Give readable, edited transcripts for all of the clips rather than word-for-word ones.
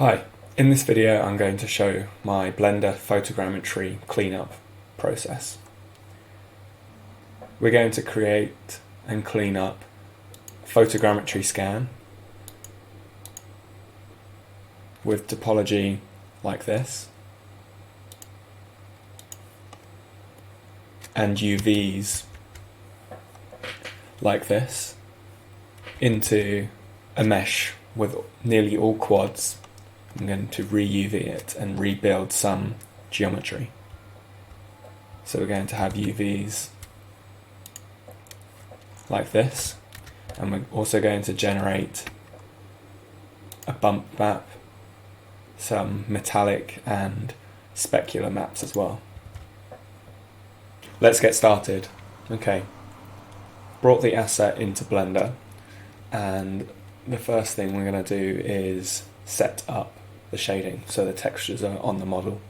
Hi, in this video I'm going to show my Blender photogrammetry cleanup process. We're going to create and clean up a photogrammetry scan with topology like this and UVs like this into a mesh with nearly all quads. I'm going to re-UV it and rebuild some geometry. So we're going to have UVs like this, and we're also going to generate a bump map, some metallic and specular maps as well. Let's get started. Okay, brought the asset into Blender, and the first thing we're going to do is set up the shading so the textures are on the model.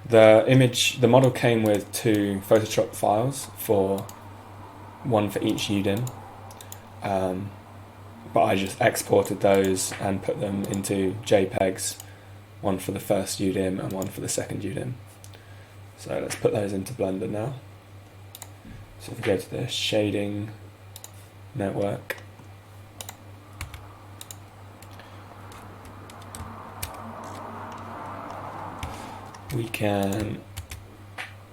The model came with two Photoshop files, one for each UDIM, but I just exported those and put them into JPEGs, one for the first UDIM and one for the second UDIM. So let's put those into Blender now. So if we go to the shading network, we can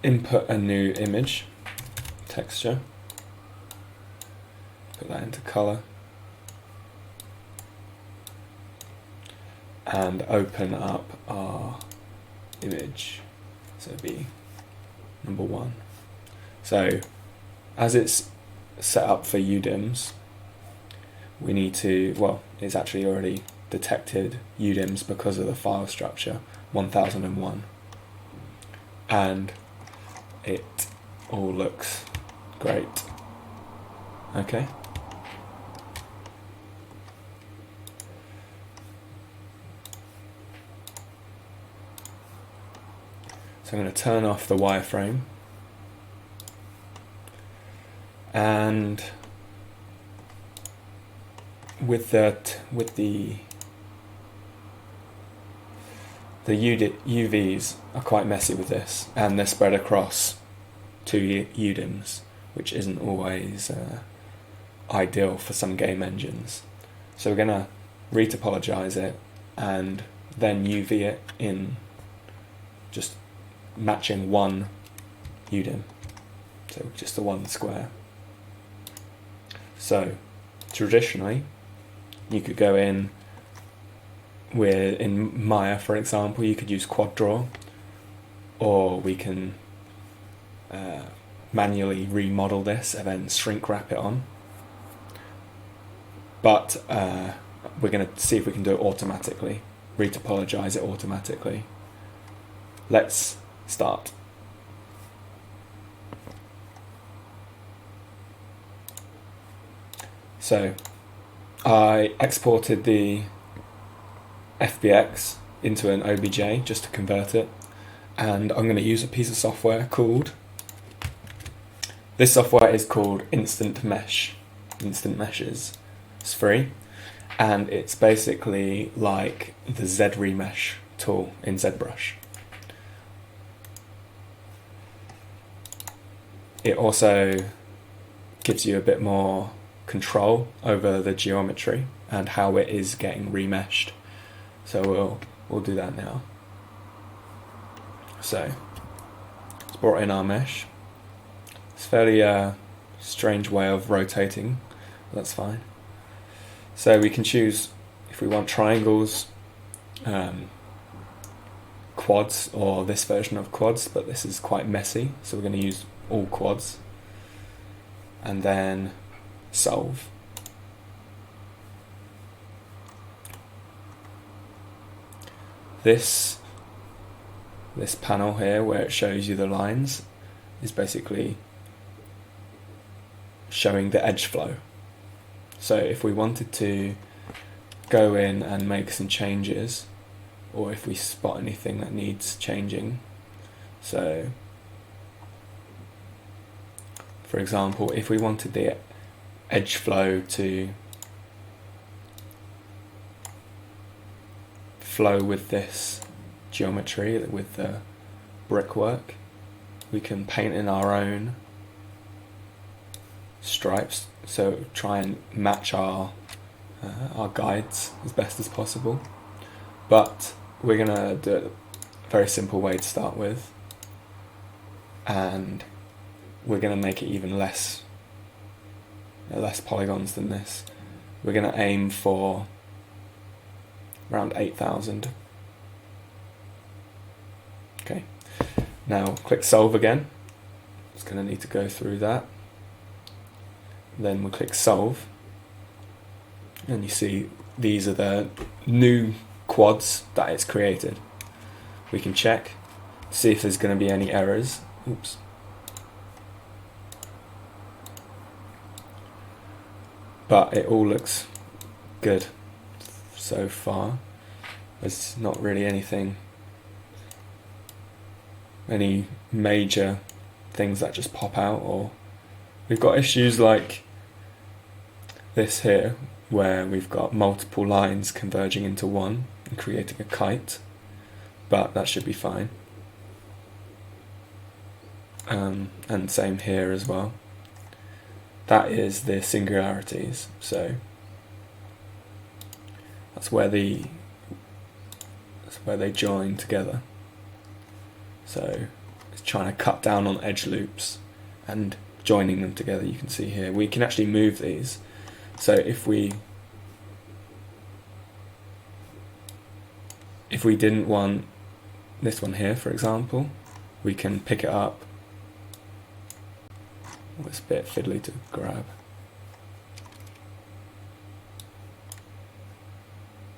input a new image, texture, put that into color, and open up our image. So it'd be number 1. So as it's set up for UDIMs, we need to, well, it's actually already detected UDIMs because of the file structure 1001. And it all looks great. Okay. So I'm going to turn off the wireframe, and with the UVs are quite messy with this, and they're spread across two UDIMs, which isn't always ideal for some game engines. So we're going to retopologize it and then UV it in just matching one UDIM, so just the one square. So traditionally you could go in Maya, for example, you could use quad draw, or we can manually remodel this and then shrink wrap it on. But we're going to see if we can do it automatically, retopologize it automatically. Let's start. So I exported the FBX into an OBJ just to convert it, and I'm going to use a piece of software called, this software is called Instant Mesh. Instant Meshes. It's free, and it's basically like the Z remesh tool in ZBrush. It also gives you a bit more control over the geometry and how it is getting remeshed. So we'll do that now. So it's brought in our mesh. It's a fairly strange way of rotating, but that's fine. So we can choose if we want triangles, quads, or this version of quads, but this is quite messy, so we're going to use all quads, and then solve. This panel here where it shows you the lines is basically showing the edge flow. So if we wanted to go in and make some changes, or if we spot anything that needs changing, so for example, if we wanted the edge flow to flow with this geometry, with the brickwork. We can paint in our own stripes, so try and match our guides as best as possible. But we're going to do it a very simple way to start with, and we're going to make it even less polygons than this. We're going to aim for around 8,000. Okay, now click solve again. It's going to need to go through that. Then we'll click solve, and you see these are the new quads that it's created. We can check, see if there's going to be any errors. Oops. But it all looks good so far. There's not really any major things that just pop out, or we've got issues like this here where we've got multiple lines converging into one and creating a kite, but that should be fine. And same here as well. That is the singularities, so that's where they join together. So it's trying to cut down on edge loops and joining them together. You can see here we can actually move these. So if we didn't want this one here, for example, we can pick it up. Oh, it's a bit fiddly to grab.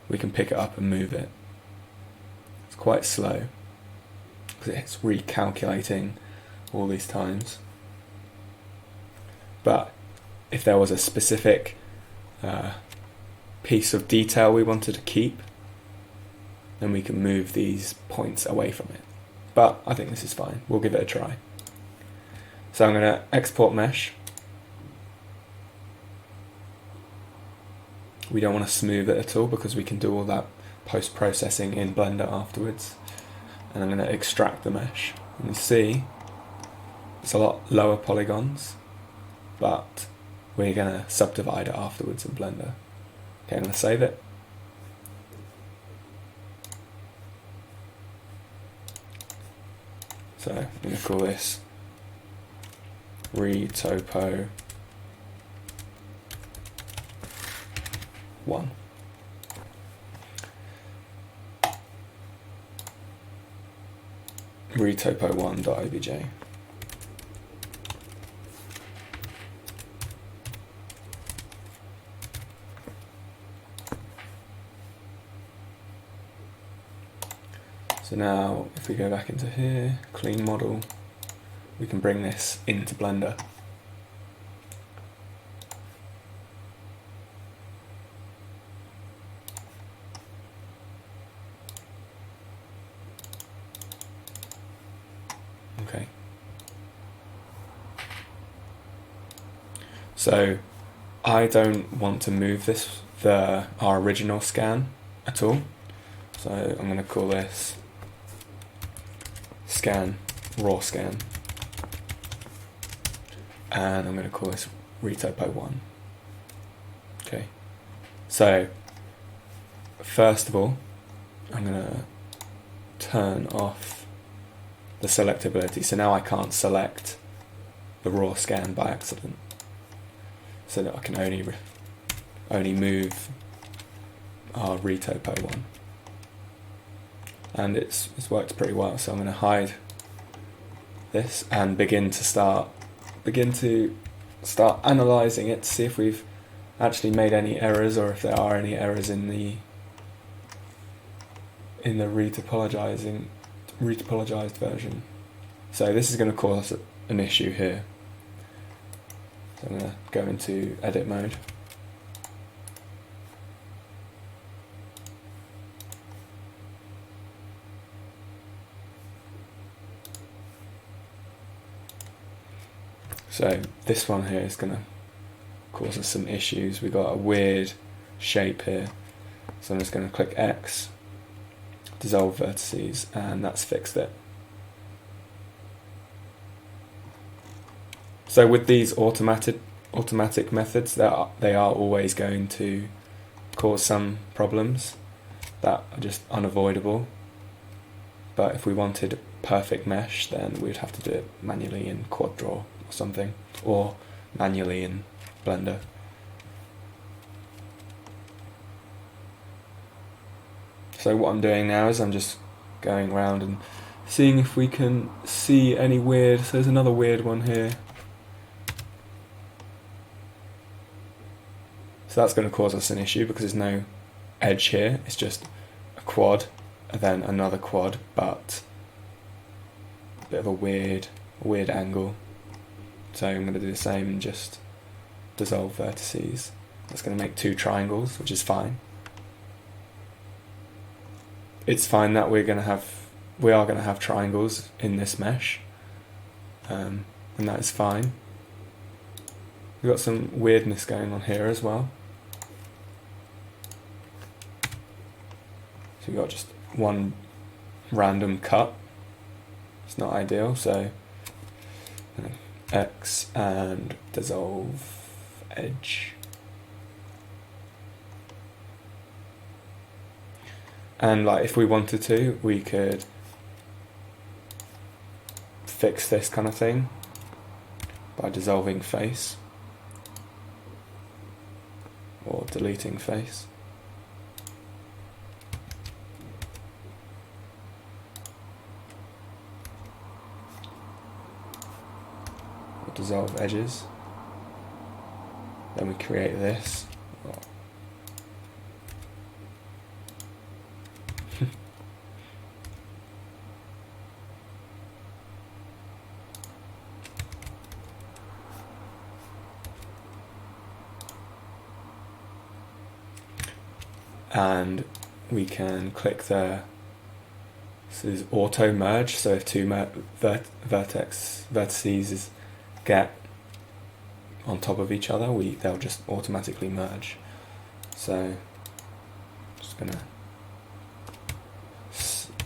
We can pick it up and move it. It's quite slow because it's recalculating all these times. But if there was a specific piece of detail we wanted to keep, then we can move these points away from it. But I think this is fine. We'll give it a try. So I'm going to export mesh. We don't want to smooth it at all because we can do all that post-processing in Blender afterwards. And I'm going to extract the mesh. And you see it's a lot lower polygons, but we're going to subdivide it afterwards in Blender. Okay, I'm going to save it. So I'm going to call this retopo 1. retopo1.obj. So now if we go back into here, clean model, we can bring this into Blender. Okay. So I don't want to move this, our original scan at all. So I'm going to call this raw scan, and I'm going to call this retopo 1. Okay, so first of all I'm going to turn off the selectability, so now I can't select the raw scan by accident, so that I can only move our retopo 1. And it's worked pretty well, so I'm going to hide this and begin to start analysing it to see if we've actually made any errors, or if there are any errors in the retopologized version. So this is going to cause an issue here. So I'm going to go into edit mode. So this one here is going to cause us some issues. We've got a weird shape here. So I'm just going to click X dissolve vertices, and that's fixed it. So with these automatic methods, they are always going to cause some problems that are just unavoidable. But if we wanted perfect mesh, then we'd have to do it manually in Quad Draw or something, or manually in Blender. So what I'm doing now is I'm just going around and seeing if we can see any weird. So there's another weird one here. So that's going to cause us an issue because there's no edge here. It's just a quad and then another quad, but a bit of a weird angle. So I'm going to do the same and just dissolve vertices. That's going to make two triangles, which is fine. It's fine that we are going to have triangles in this mesh, and that is fine. We've got some weirdness going on here as well. So we've got just one random cut. It's not ideal, so X and dissolve edge. And like if we wanted to, we could fix this kind of thing by dissolving face or deleting face. Or dissolve edges. Then we create this. And we can click the, this is auto merge, so if two vertices get on top of each other, they'll just automatically merge. So just gonna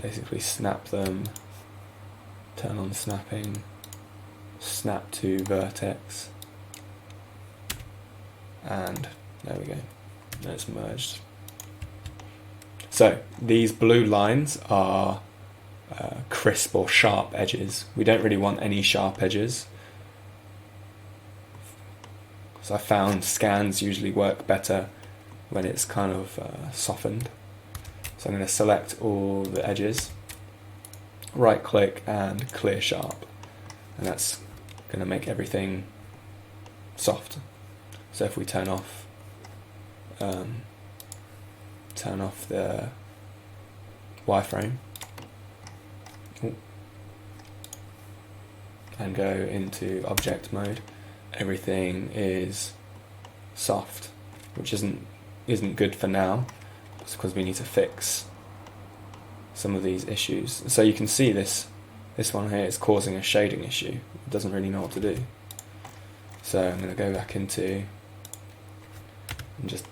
basically snap them, turn on snapping, snap to vertex, and there we go, it's merged. So these blue lines are crisp or sharp edges. We don't really want any sharp edges. So I found scans usually work better when it's kind of softened. So I'm going to select all the edges, right click and clear sharp. And that's going to make everything soft. So if we turn off the wireframe and go into object mode, everything is soft, which isn't good for now. It's because we need to fix some of these issues. So you can see this one here is causing a shading issue. It doesn't really know what to do. So I'm going to go back into and just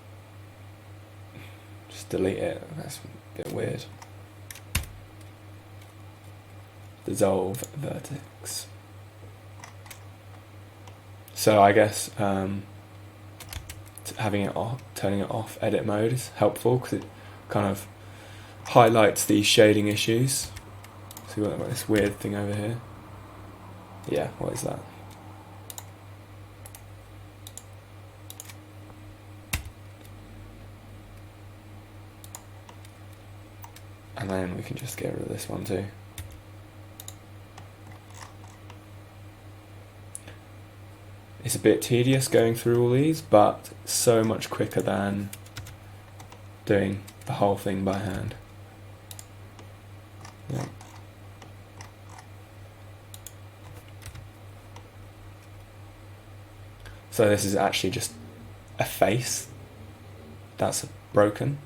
delete it. That's a bit weird. Dissolve vertex. So I guess having it off, turning it off edit mode is helpful because it kind of highlights these shading issues. So we've got this weird thing over here. Yeah, what is that? And then we can just get rid of this one too. It's a bit tedious going through all these, but so much quicker than doing the whole thing by hand. Yeah. So this is actually just a face that's broken.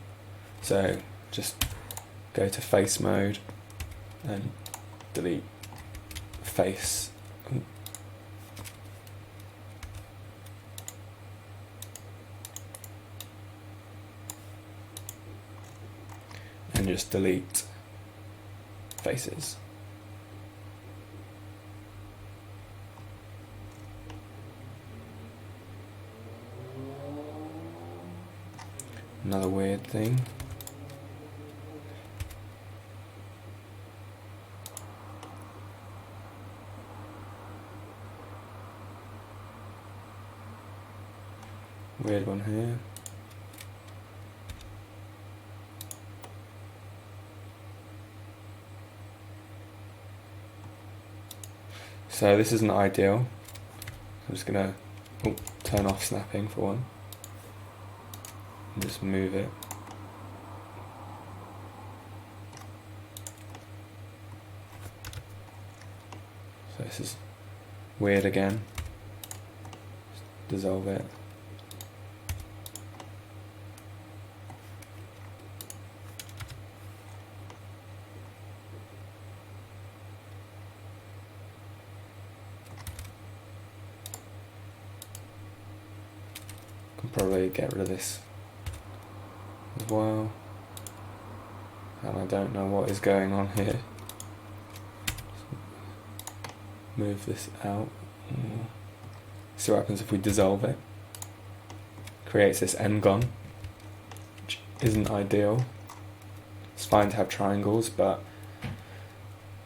So just go to face mode and delete face. And just delete faces. Another weird thing. Weird one here. So this isn't ideal. I'm just gonna turn off snapping for one. And just move it. So this is weird again. Just dissolve it. Can probably get rid of this as well, and I don't know what is going on here. Move this out. See what happens if we dissolve it. Creates this n-gon, which isn't ideal. It's fine to have triangles, but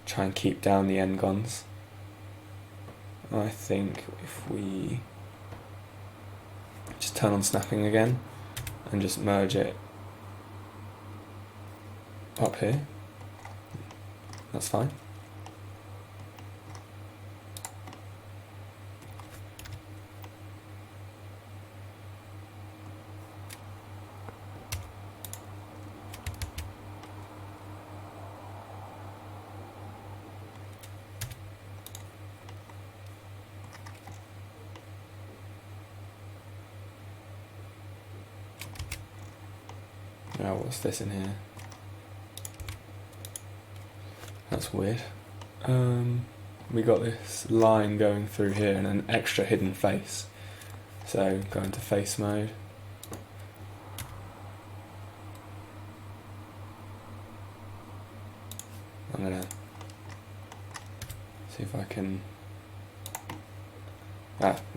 try and keep down the n-gons. I think if we just turn on snapping again and just merge it up here, that's fine. Now what's this in here? That's weird. We got this line going through here and an extra hidden face. So go into face mode. I'm gonna see if I can.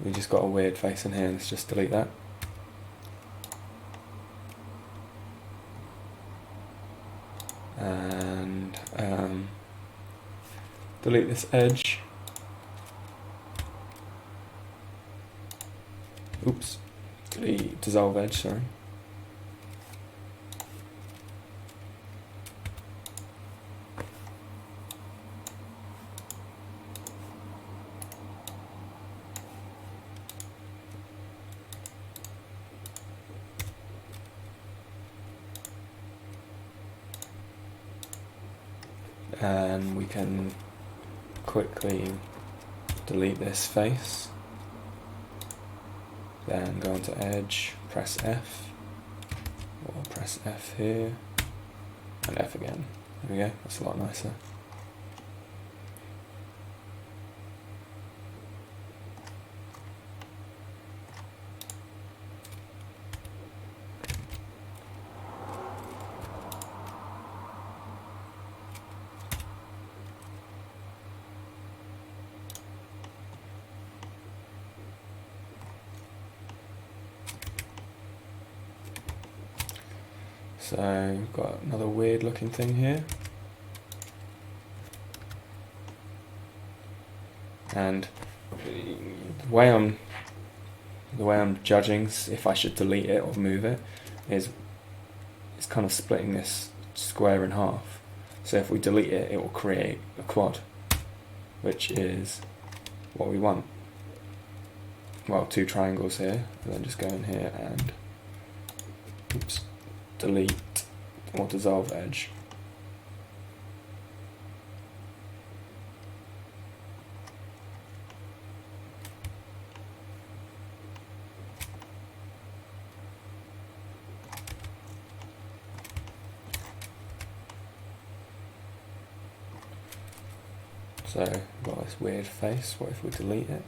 We just got a weird face in here. Let's just delete that. And delete this edge. Oops. Delete dissolve edge, sorry. And we can quickly delete this face, then go into edge, press F, or press F here, and F again. There we go, that's a lot nicer. So we've got another weird looking thing here. And the way I'm judging if I should delete it or move it is it's kind of splitting this square in half. So if we delete it, it will create a quad, which is what we want. Well, two triangles here, and then just go in here and delete or dissolve edge. So we've got this weird face. What if we delete it?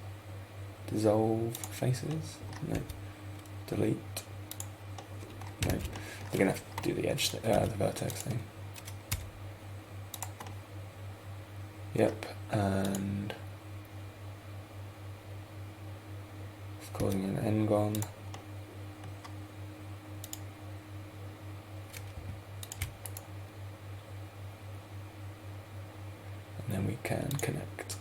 Dissolve faces? No. Delete. No. We're gonna have to do the edge, the vertex thing. Yep, and it's causing an n-gon. And then we can connect.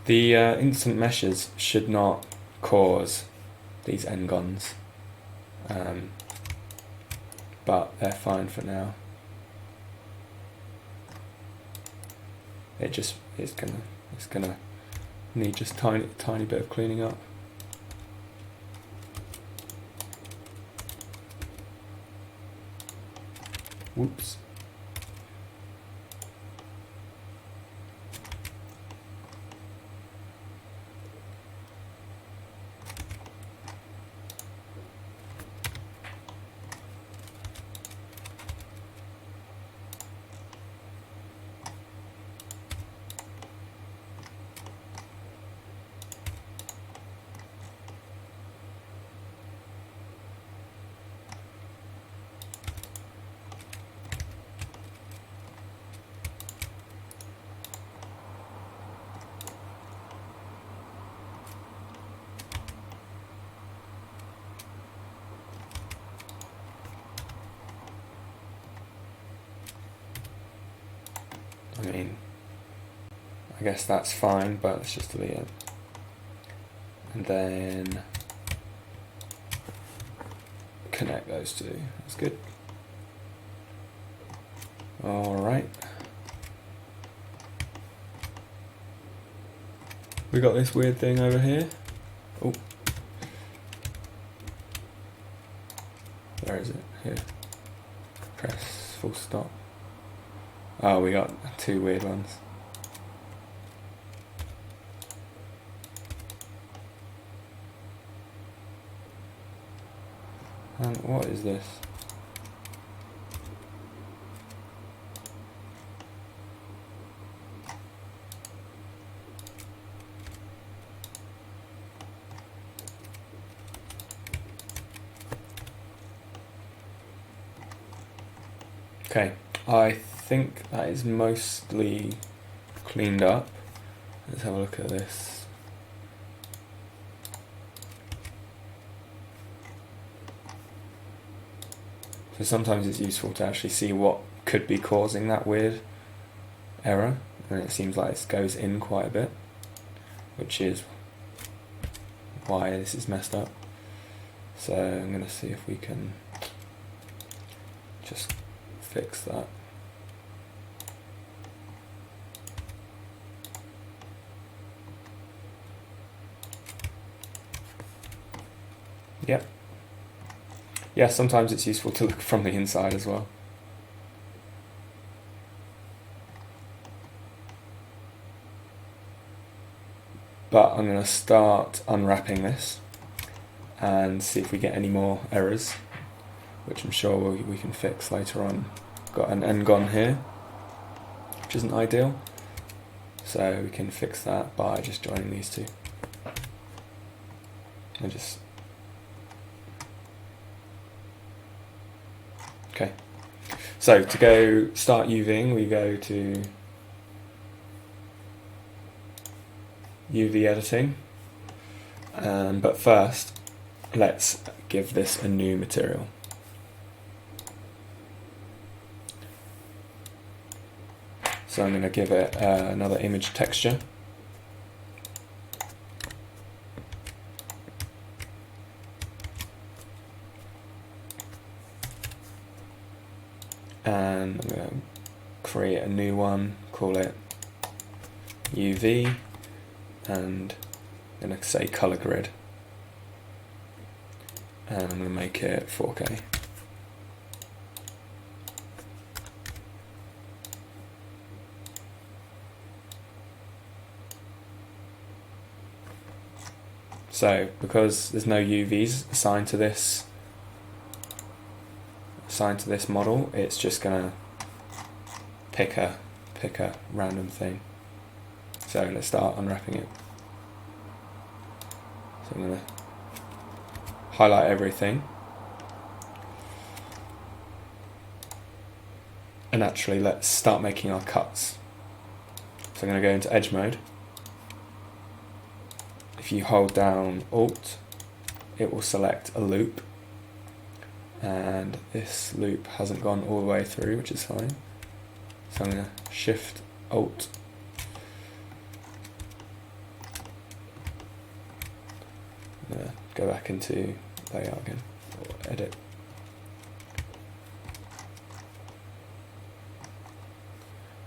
The instant meshes should not cause these n-gons, but they're fine for now. It's gonna need just tiny bit of cleaning up. Whoops. I mean, I guess that's fine, but let's just delete it. And then connect those two. That's good. Alright. We got this weird thing over here. Oh. Where is it? Here. Press full stop. Oh, we got two weird ones. And what is this? Okay, I think that is mostly cleaned up. Let's have a look at this. So sometimes it's useful to actually see what could be causing that weird error, and it seems like it goes in quite a bit, which is why this is messed up. So I'm going to see if we can just fix that. Yep. Yeah, sometimes it's useful to look from the inside as well. But I'm going to start unwrapping this and see if we get any more errors, which I'm sure we can fix later on. Got an n-gon here, which isn't ideal, so we can fix that by just joining these two. And just okay. So to go start UVing, we go to UV editing, but first let's give this a new material. So I'm going to give it another image texture. And I'm going to create a new one, call it UV, and I'm going to say color grid. And I'm going to make it 4K. So because there's no UVs assigned to this model, it's just gonna pick a pick a random thing. So let's start unwrapping it. So I'm going to highlight everything. And actually let's start making our cuts. So I'm going to go into edge mode. If you hold down Alt, it will select a loop. And this loop hasn't gone all the way through, which is fine. So I'm going to Shift Alt. I'm going to go back into layout again, or edit.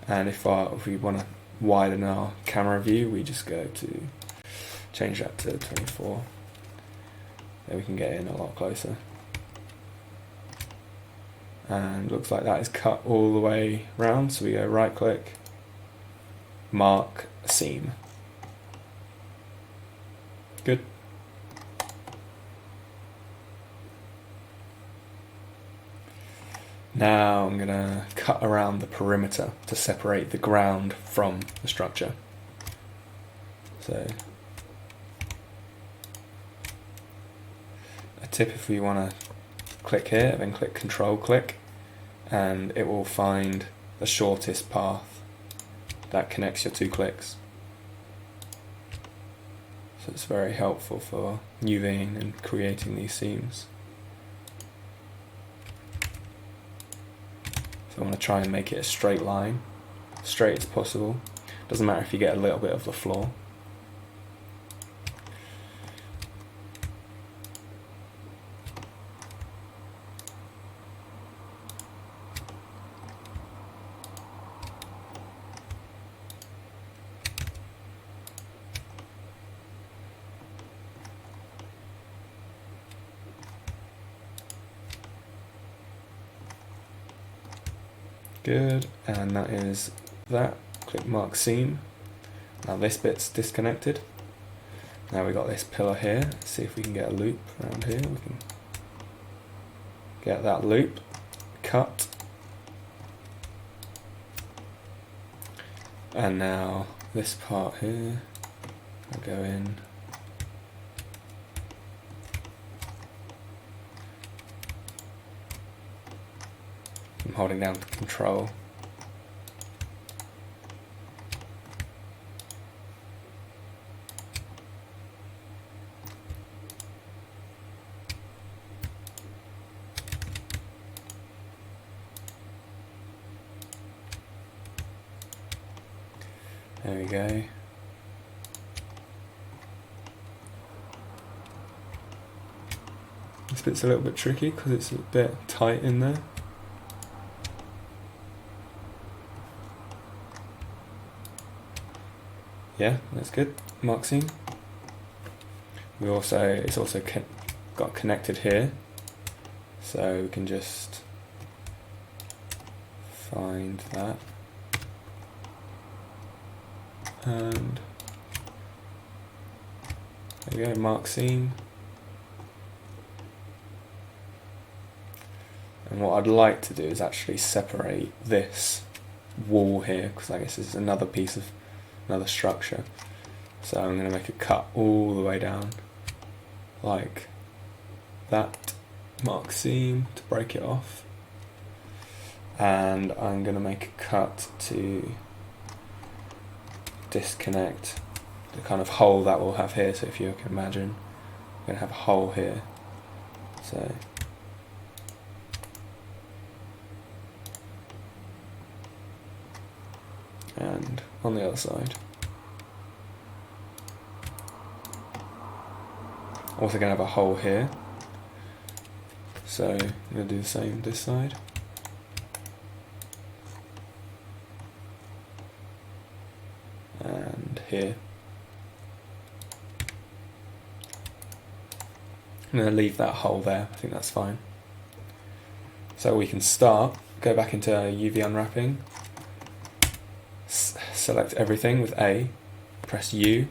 And if we want to widen our camera view, we just go to change that to 24. Then we can get in a lot closer. And looks like that is cut all the way round, so we go right click, mark seam. Good. Now I'm going to cut around the perimeter to separate the ground from the structure. So a tip, if we want to click here, then click Control click, and it will find the shortest path that connects your two clicks. So it's very helpful for UVing and creating these seams. So I want to try and make it a straight line, straight as possible. Doesn't matter if you get a little bit of the floor. Good, and that is that. Click mark seam. Now this bit's disconnected. Now we've got this pillar here. Let's see if we can get a loop around here. We can get that loop, cut. And now this part here, I'll go in. I'm holding down Control. There we go. This bit's a little bit tricky because it's a bit tight in there. Yeah, that's good. Mark seam. It's also got connected here, so we can just find that. And there we go, mark seam. And what I'd like to do is actually separate this wall here, because I guess this is another piece of another structure. So I'm going to make a cut all the way down like that, mark seam to break it off, and I'm going to make a cut to disconnect the kind of hole that we'll have here. So if you can imagine, we're going to have a hole here. So and on the other side. Also going to have a hole here. So I'm going to do the same this side. And here. I'm going to leave that hole there, I think that's fine. So we can start, go back into UV unwrapping, select everything with A, press U,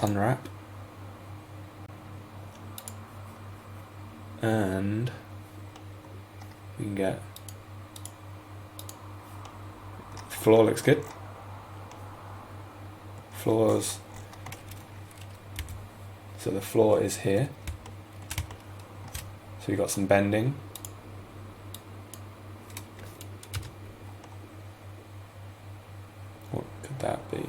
unwrap, and we can get floor looks good. Floors. So the floor is here. So we've got some bending. What could that be?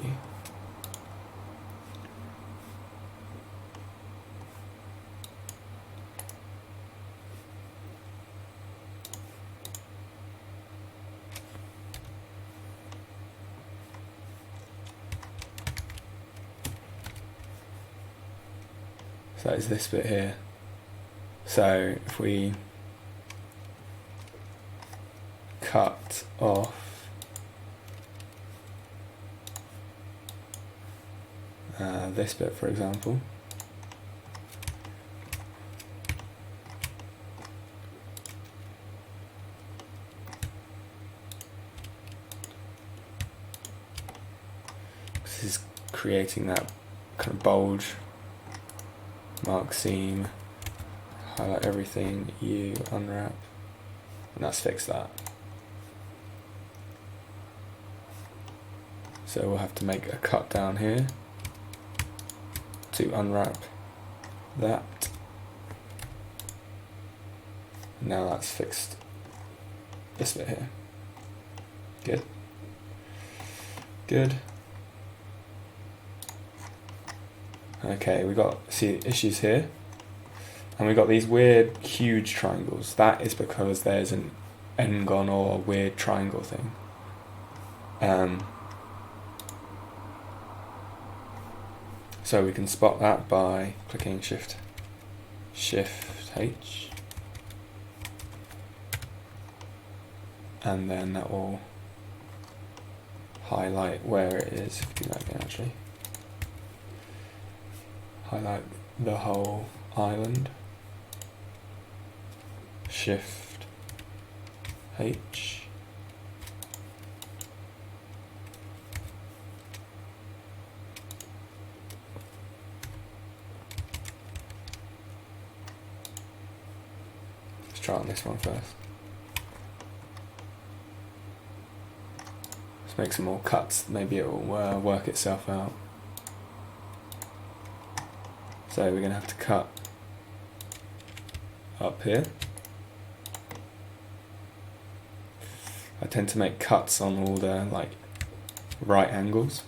So that is this bit here. So if we cut off this bit, for example, this is creating that kind of bulge. Mark seam, highlight everything, unwrap, and that's fixed that. So we'll have to make a cut down here to unwrap that. Now that's fixed this bit here. Good. Good. Okay, we got issues here, and we got these weird huge triangles. That is because there's an n-gon or weird triangle thing. So we can spot that by clicking Shift H, and then that will highlight where it is. Do that again, actually. Highlight the whole island. Shift H. Let's try on this one first. Let's make some more cuts. Maybe it will work itself out. So we're going to have to cut up here. I tend to make cuts on all the right angles.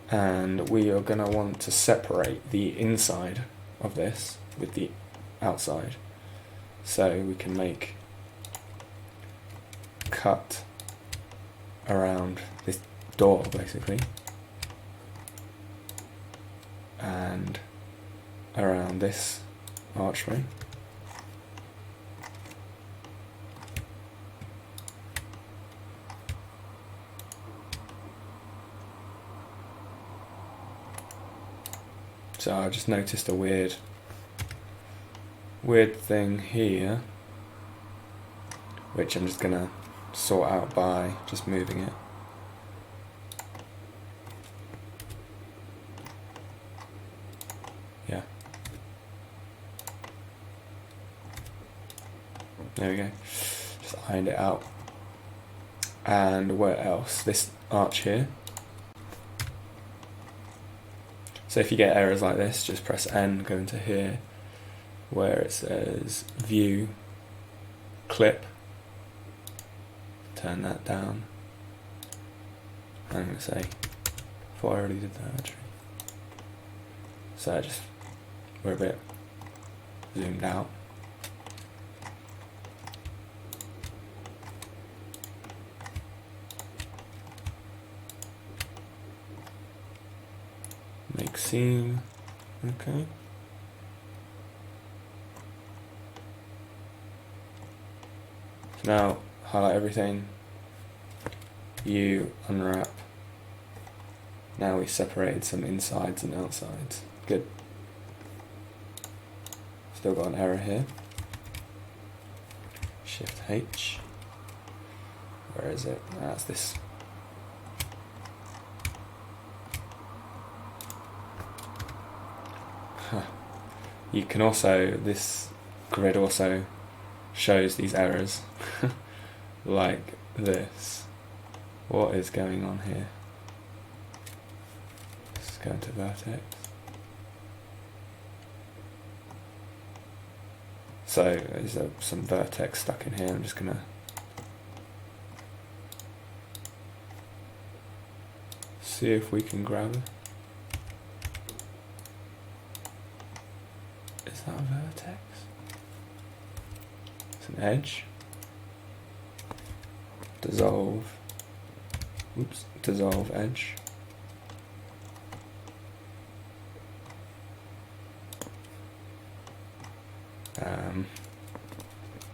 And we are going to want to separate the inside of this with the outside. So we can make a cut around this door, basically, and around this archway. So I just noticed a weird thing here, which I'm just gonna sort out by just moving it. Yeah. There we go. Just ironed it out. And where else? This arch here. So if you get errors like this, just press N, go into here, where it says View, Clip, turn that down. I'm going to say, I thought I already did that actually. So we're a bit zoomed out. Make seam, okay. So now highlight everything, unwrap. Now we separated some insides and outsides. Good. Still got an error here. Shift H. where is it? That's this. You can also, this grid also shows these errors like this. What is going on here? Let's go into vertex. So there's some vertex stuck in here. I'm just gonna see if we can grab it. Is that a vertex? It's an edge. Dissolve. Oops, dissolve edge.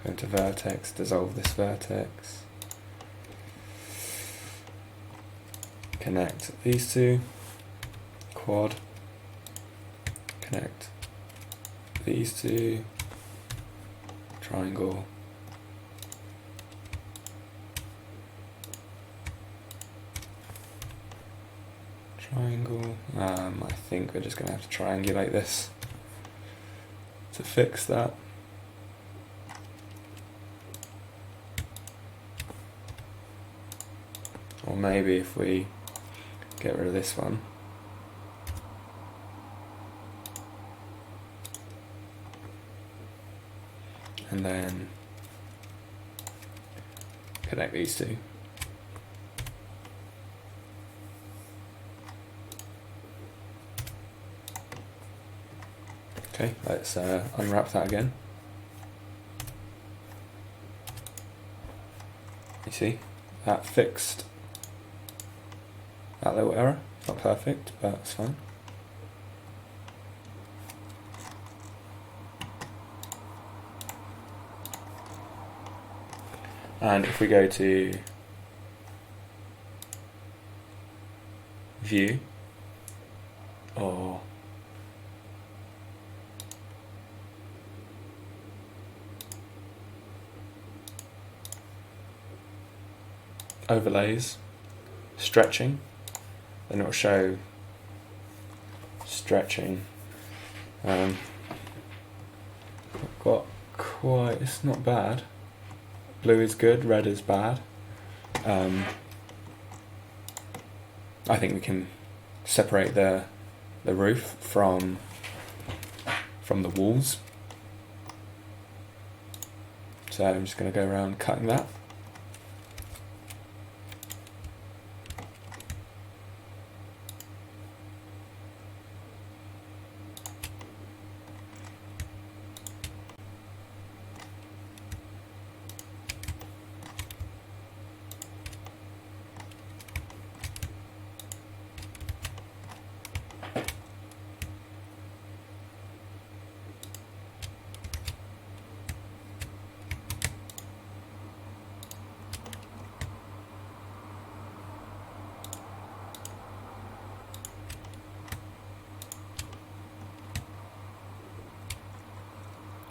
Go into vertex, dissolve this vertex. Connect these two. Quad. Connect these two. Triangle. Triangle. I think we're just going to have to triangulate this to fix that. Or maybe if we get rid of this one. And then connect these two. Okay, let's unwrap that again. You see, that fixed that little error. It's not perfect, but it's fine. And if we go to view or overlays, stretching, then it will show stretching. I've got quite, it's not bad. Blue is good, red is bad. I think we can separate the roof from the walls. So I'm just going to go around cutting that.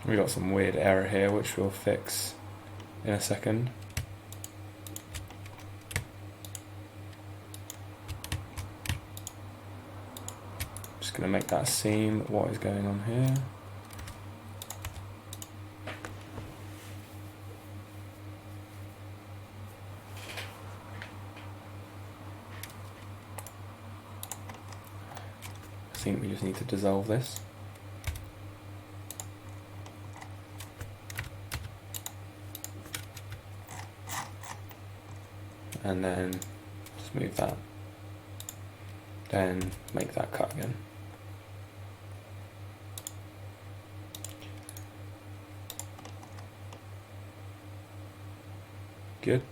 We got some weird error here which we'll fix in a second. Just going to make that seam. What is going on here? I think we just need to dissolve this. And then just move that, then make that cut again. Good.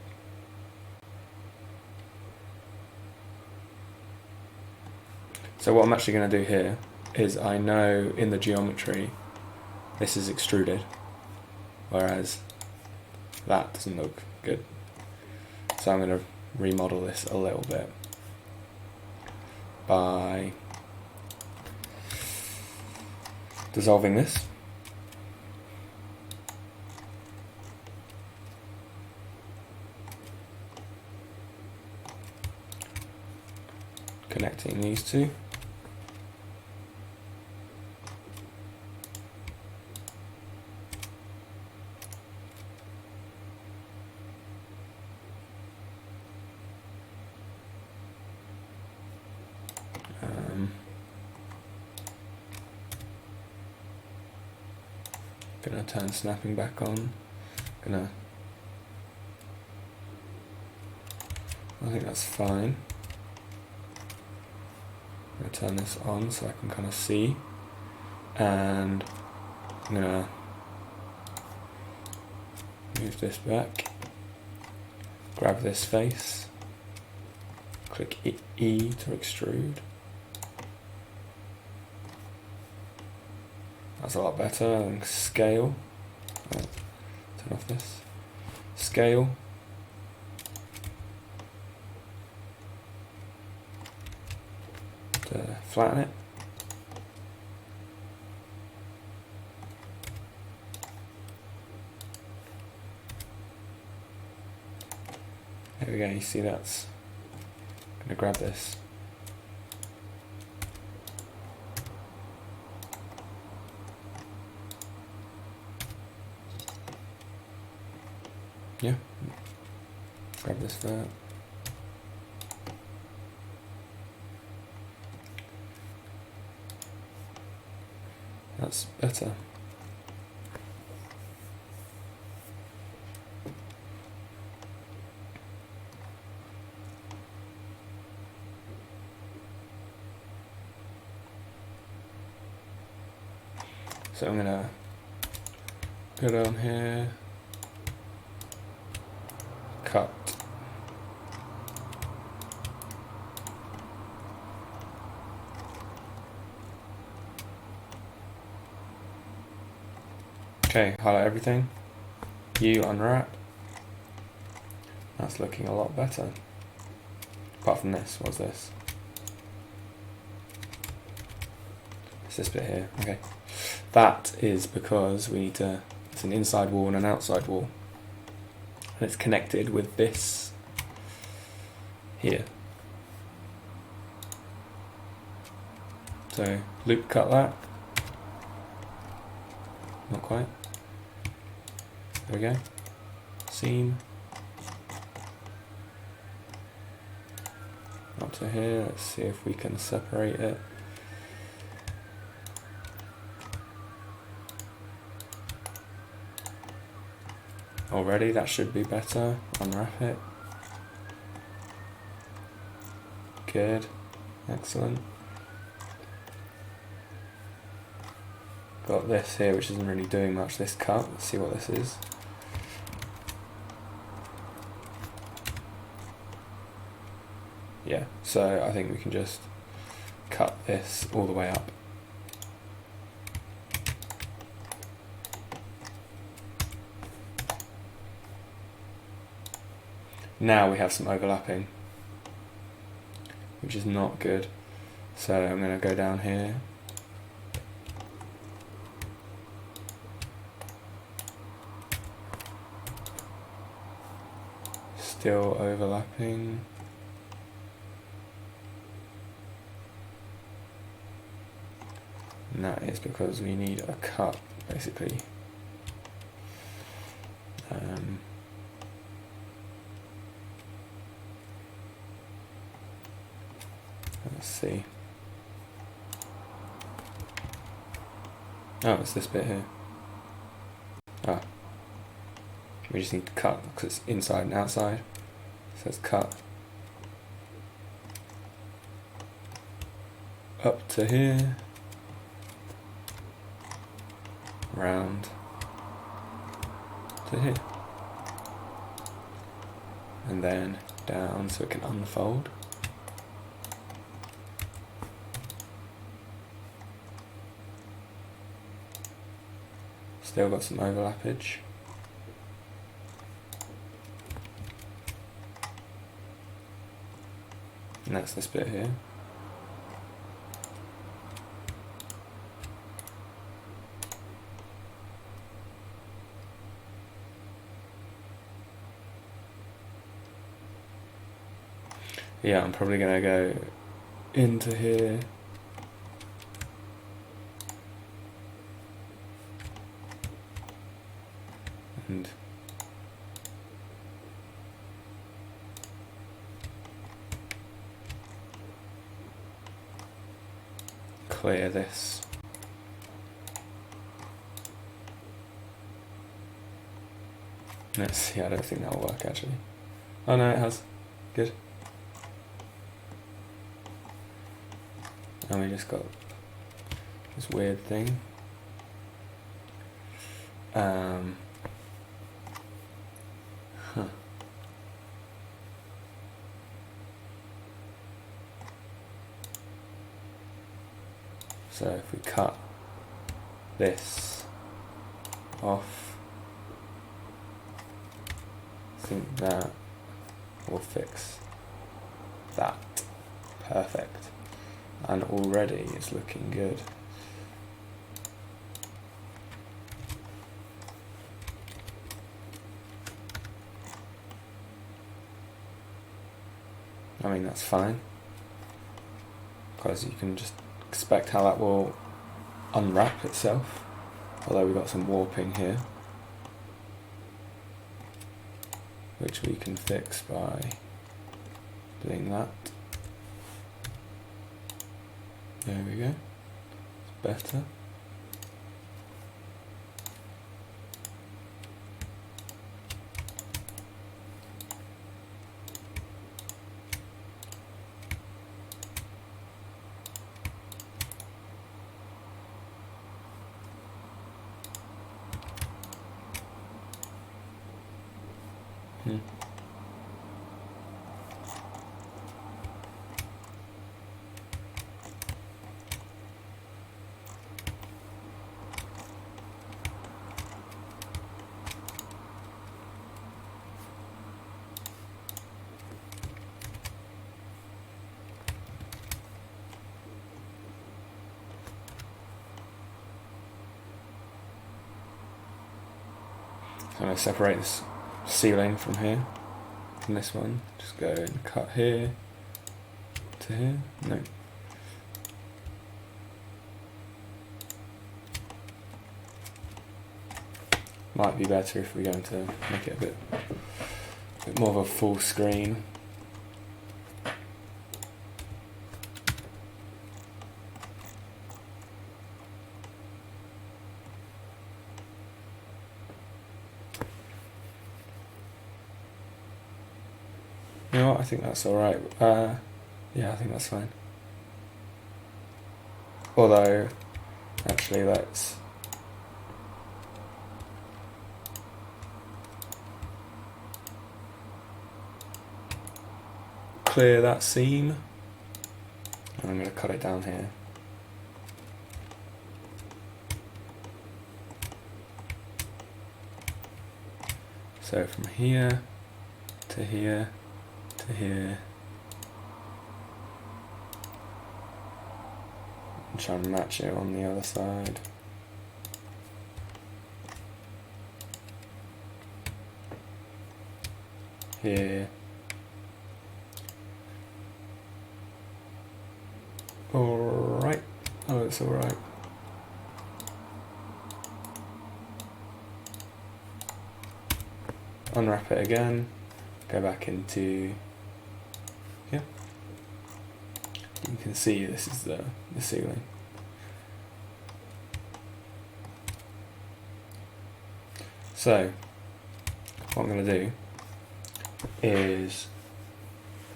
So what I'm actually going to do here is, I know in the geometry this is extruded, whereas that doesn't look good. So I'm going to remodel this a little bit by dissolving this. connecting these two. Gonna turn snapping back on. I think that's fine. I'm gonna turn this on so I can kind of see, and I'm gonna move this back, grab this face, click E to extrude. That's a lot better. And scale. Turn off this. Scale. To flatten it. There we go. You see that's. I'm gonna grab this. Yeah, grab this there. That's better. So I'm gonna go down here. Cut. Okay, highlight everything. You unwrap. That's looking a lot better. Apart from this, what's this? It's this bit here, okay. That is because we need to, it's an inside wall and an outside wall. And it's connected with this here. So loop cut that. Not quite. There we go. Seam. Up to here. Let's see if we can separate it. Already, that should be better. Unwrap it. Good. Excellent. Got this here, which isn't really doing much, this cut. Let's see what this is. Yeah, so I think we can just cut this all the way up. Now we have some overlapping, which is not good. So I'm going to go down here. Still overlapping. And that is because we need a cut, basically. Let's see. Oh, it's this bit here. Ah. We just need to cut because it's inside and outside. So let's cut up to here, round to here, and then down so it can unfold. Still got some overlappage. And that's this bit here. Yeah, I'm probably going to go into here. And clear this. Let's see, I don't think that'll work actually. Oh no, it has. Good. And we just got this weird thing. So if we cut this off, I think that will fix that. Perfect. And already it's looking good. I mean, that's fine, because you can just expect how that will unwrap itself, although we've got some warping here, which we can fix by doing that. There we go, it's better. I'm going to separate this ceiling from here, from this one. Just go and cut here to here. No. Might be better if we're going to make it a bit more of a full screen. You know what, I think that's alright. Yeah, I think that's fine. Although, actually, let's clear that seam. And I'm going to cut it down here. So from here to here to here, and try and match it on the other side. Here. Alright. Oh, it's alright. Unwrap it again. Go back into here. You can see this is the ceiling. So, what I'm going to do is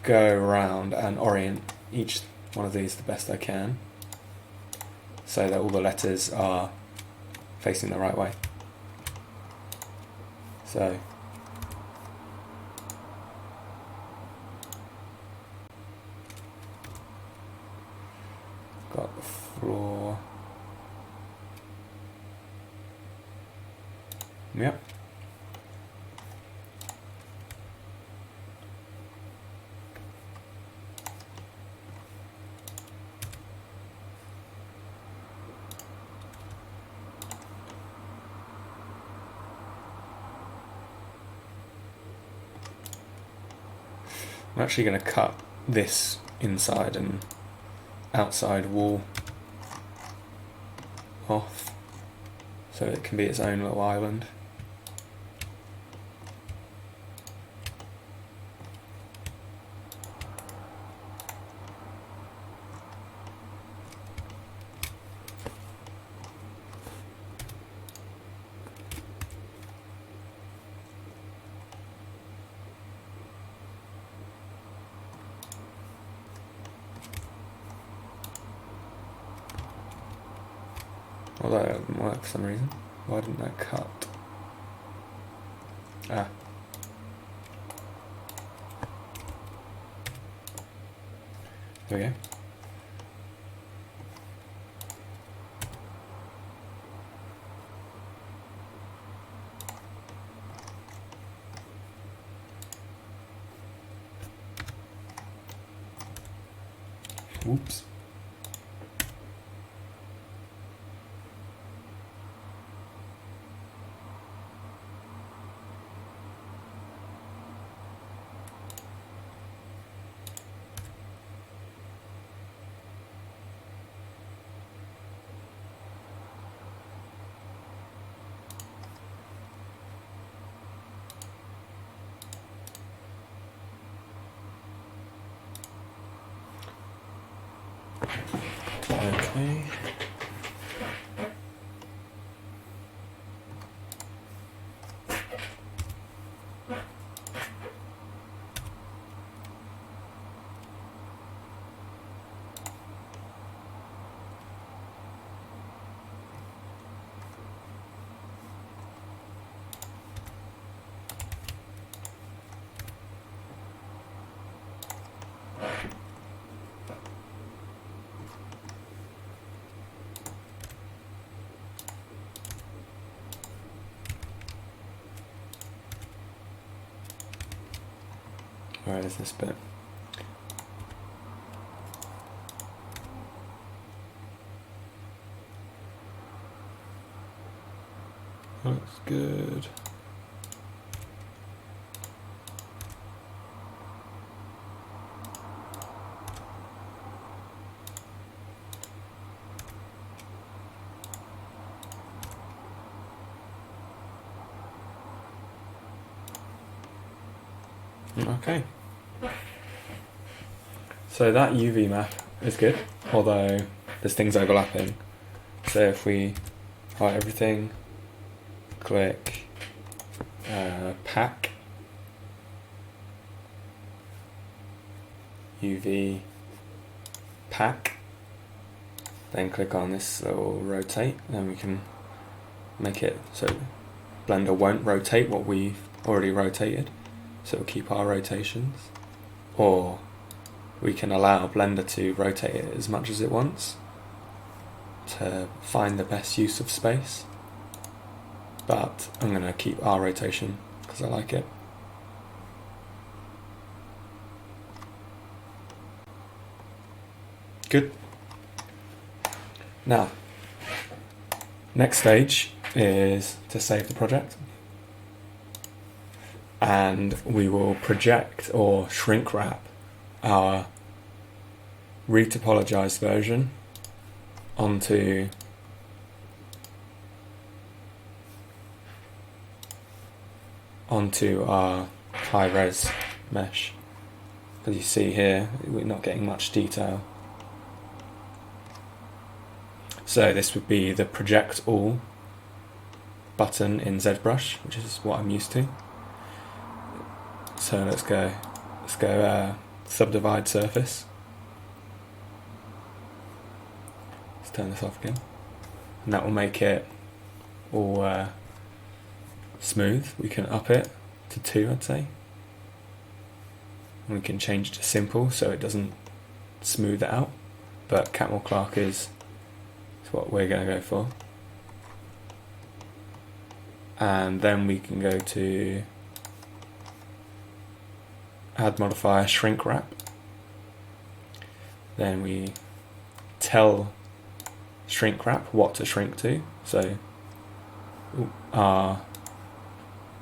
go around and orient each one of these the best I can, so that all the letters are facing the right way. So, got the floor. Yep. I'm actually going to cut this inside and outside wall off, so it can be its own little island. Although that didn't work for some reason. Why didn't that cut? Ah. There we go. Whoops. Okay. Where is this bit? Looks good. Okay. So that UV map is good, although there's things overlapping. So if we hide everything, click pack, UV pack, then click on this little rotate, then we can make it so Blender won't rotate what we've already rotated, so it'll keep our rotations, or we can allow Blender to rotate it as much as it wants to find the best use of space, but I'm going to keep our rotation because I like it. Good. Now, next stage is to save the project, and we will project or shrink wrap our retopologized version onto our high-res mesh. As you see here, we're not getting much detail. So this would be the project all button in ZBrush, which is what I'm used to. So let's go subdivide surface. Let's turn this off again, and that will make it all smooth. We can up it to 2, I'd say. And we can change it to simple so it doesn't smooth it out, but Catmull Clark is what we're going to go for. And then we can go to add modifier shrink wrap. Then we tell shrink wrap what to shrink to. So our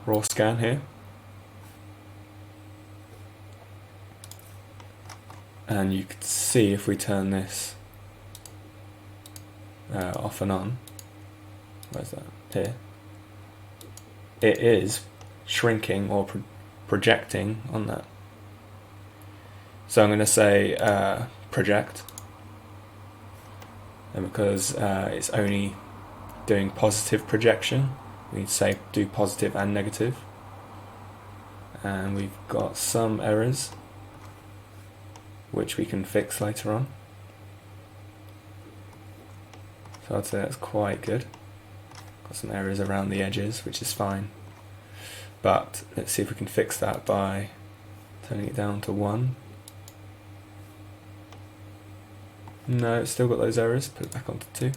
raw scan here. And you can see if we turn this off and on, where's that? Here. It is shrinking or projecting on that. So I'm going to say project, and because it's only doing positive projection, we need to say do positive and negative. And we've got some errors which we can fix later on. So I'd say that's quite good. Got some errors around the edges, which is fine. But let's see if we can fix that by turning it down to 1. No, it's still got those errors. Put it back onto 2.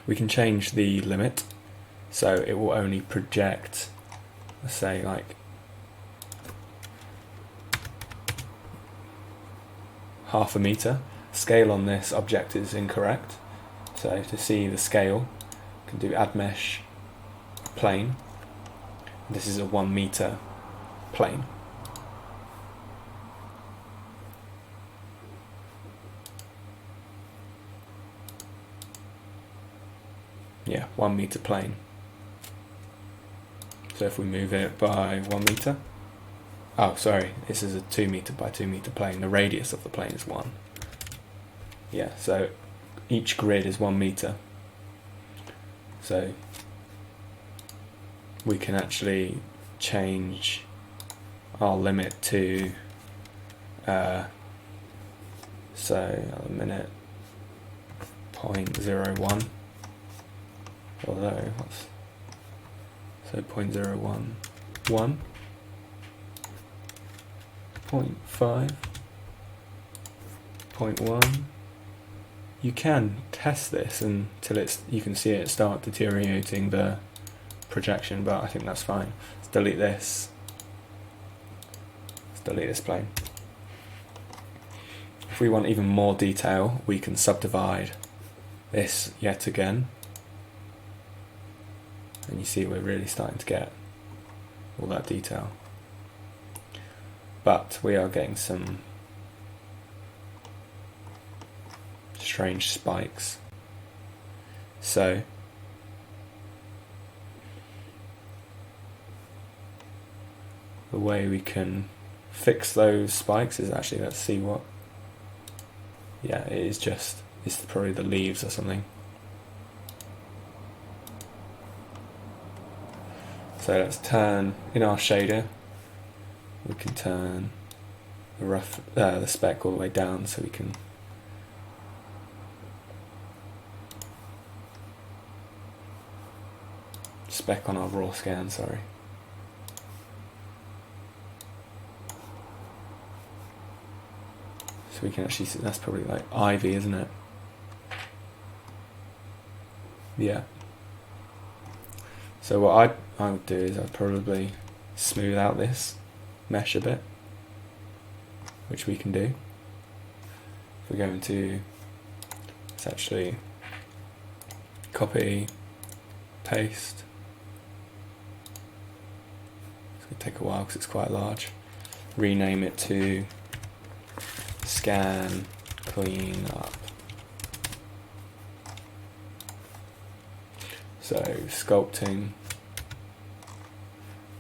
We can change the limit, so it will only project, let's say, like half a meter. Scale on this object is incorrect, so to see the scale, you can do add mesh plane. This is a 1 meter plane. Yeah, 1 meter plane. So if we move it by 1 meter, oh sorry, this is a 2 meter by 2 meter plane. The radius of the plane is 1. Yeah, so each grid is 1 meter. So we can actually change our limit to so at the minute 0.01, although what's so 0.01, 1, 0.5, 0.1. You can test this until you can see it start deteriorating the projection, but I think that's fine. Let's delete this. Let's delete this plane. If we want even more detail, we can subdivide this yet again. And you see we're really starting to get all that detail. But we are getting some strange spikes. So the way we can fix those spikes is actually, let's see what, yeah, it is just, it's probably the leaves or something. So let's turn, in our shader, we can turn the speck all the way down so we can speck on our raw scan, sorry. So we can actually see, that's probably like ivy, isn't it? Yeah. So what I would do is I'd probably smooth out this mesh a bit, which we can do. If we're going to, let's actually copy, paste. It's going to take a while because it's quite large. Rename it to scan clean up. So sculpting,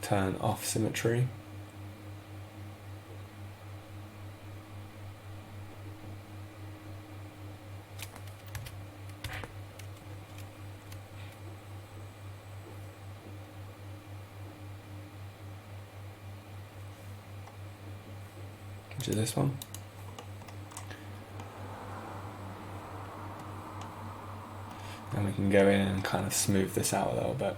turn off symmetry. Which is this one. And we can go in and kind of smooth this out a little bit.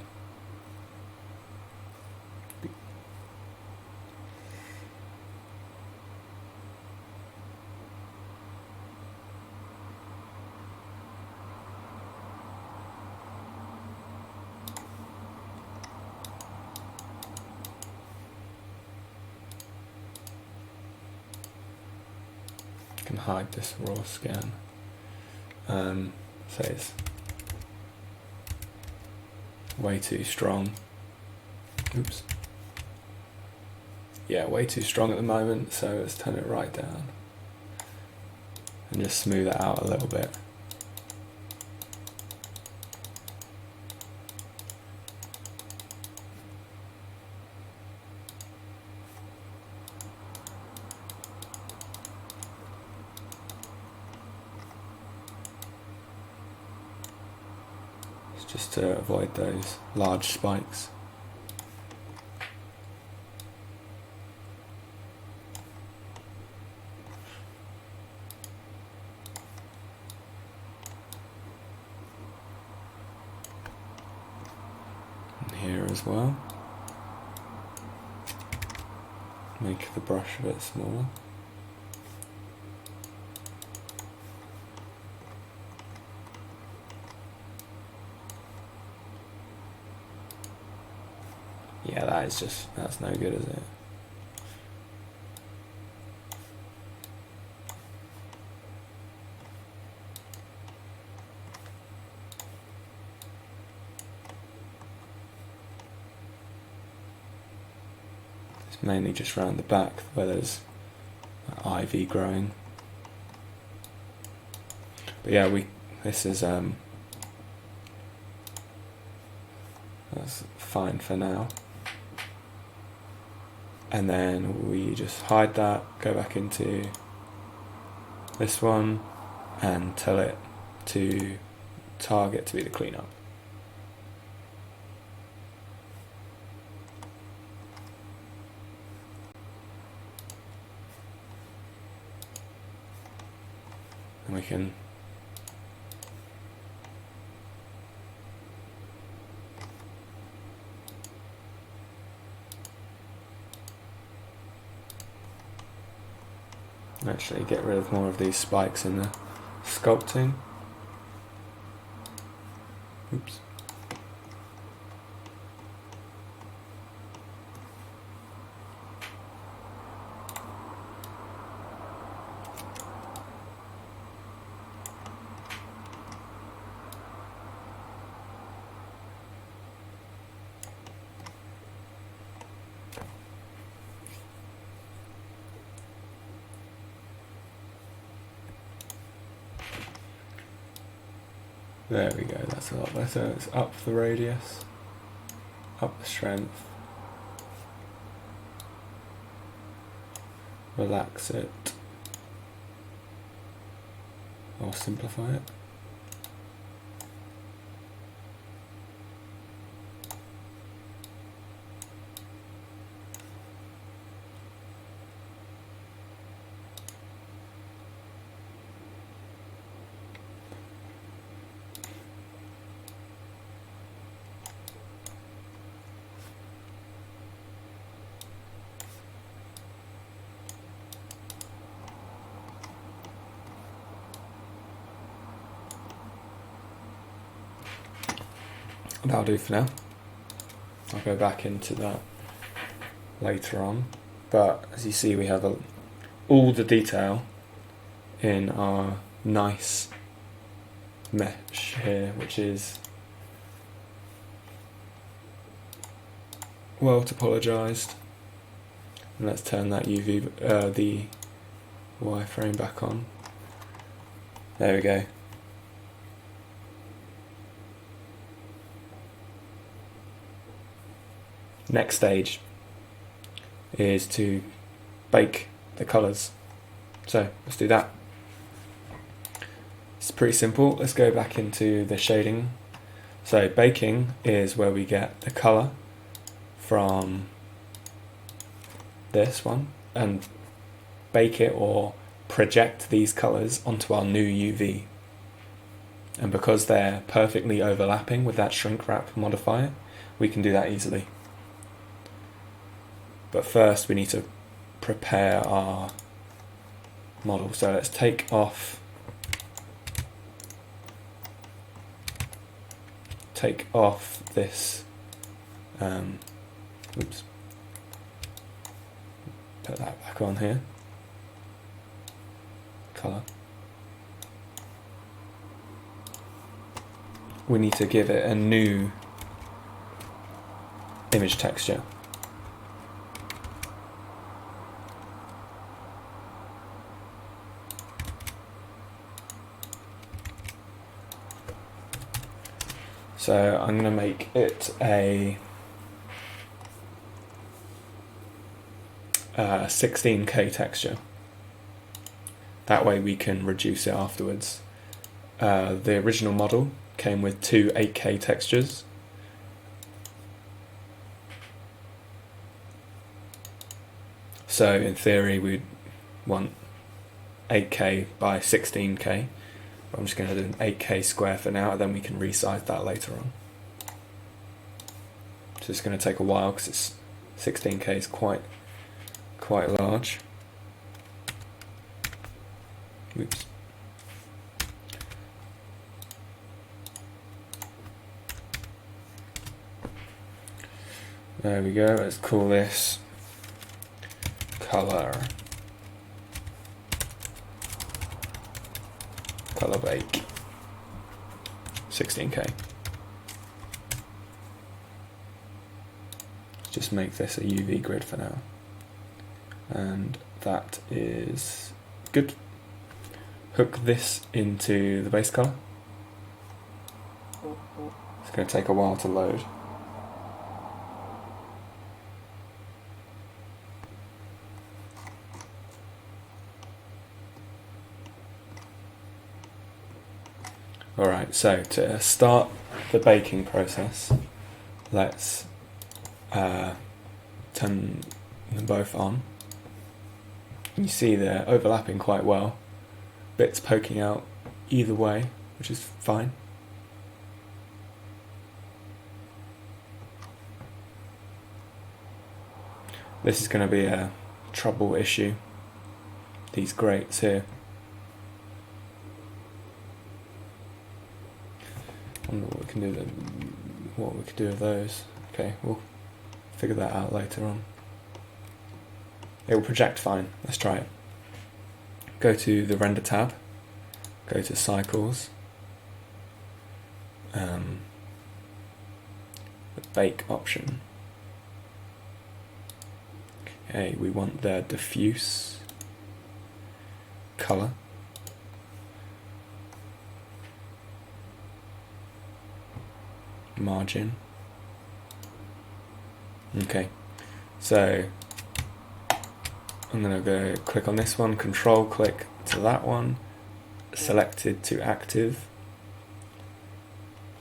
Can hide this raw scan. Say it's way too strong. Oops. Yeah, way too strong at the moment, so let's turn it right down and just smooth it out a little bit. just to avoid those large spikes. And here as well. Make the brush a bit smaller. Yeah, that's no good, is it? It's mainly just around the back where there's ivy growing. But yeah, this is that's fine for now. And then we just hide that, go back into this one and tell it to target to be the cleanup. And we can actually get rid of more of these spikes in the sculpting. Oops. There we go, that's a lot better. It's up the radius, up the strength, relax it, or simplify it. That'll do for now. I'll go back into that later on. But as you see, we have all the detail in our nice mesh here, which is well topologized. And let's turn that the wireframe back on. There we go. Next stage is to bake the colours. So let's do that. It's pretty simple. Let's go back into the shading. So baking is where we get the colour from this one and bake it or project these colours onto our new UV. And because they're perfectly overlapping with that shrink wrap modifier, we can do that easily. But first we need to prepare our model. So let's take off this, oops, put that back on here, colour. We need to give it a new image texture. So I'm going to make it a 16K texture. That way we can reduce it afterwards. The original model came with two 8K textures. So in theory we'd want 8K by 16K. I'm just going to do an 8K square for now, and then we can resize that later on. So it's going to take a while because it's 16K is quite large. Oops. There we go. Let's call this color bake 16K. Let's just make this a UV grid for now, and that is good. Hook this into the base color. It's going to take a while to load. Alright, so to start the baking process, let's turn them both on. You see they're overlapping quite well, bits poking out either way, which is fine. This is going to be a trouble issue, these grates here. I wonder what we can do with those. Okay, we'll figure that out later on. It will project fine. Let's try it. Go to the render tab, go to cycles, the bake option. Okay, we want the diffuse color. Margin. Okay, so I'm going to go click on this one, control click to that one, selected to active.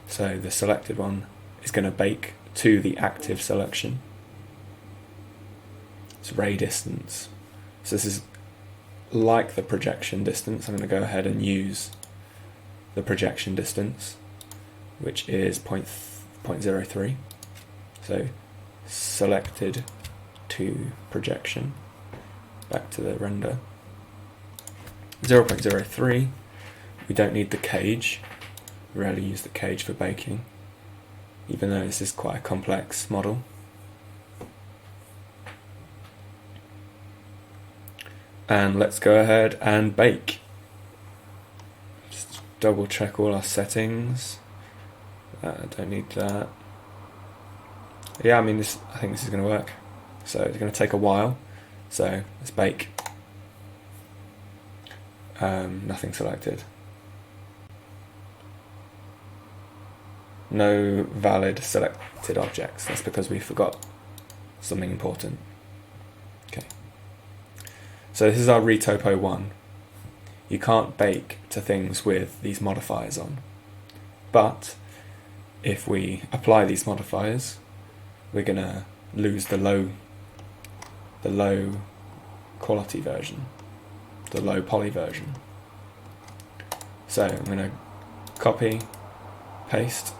So the selected one is going to bake to the active selection. It's ray distance. So this is like the projection distance. I'm going to go ahead and use the projection distance, which is 0.03. So selected to projection, back to the render. 0.03. We don't need the cage. Rarely use the cage for baking, even though this is quite a complex model. And let's go ahead and bake. Just double check all our settings. I don't need that. Yeah, I mean, I think this is going to work. So it's going to take a while. So let's bake. Nothing selected. No valid selected objects. That's because we forgot something important. Okay. So this is our retopo 1. You can't bake to things with these modifiers on. But if we apply these modifiers, we're going to lose the low quality version, the low poly version. So I'm going to copy, paste.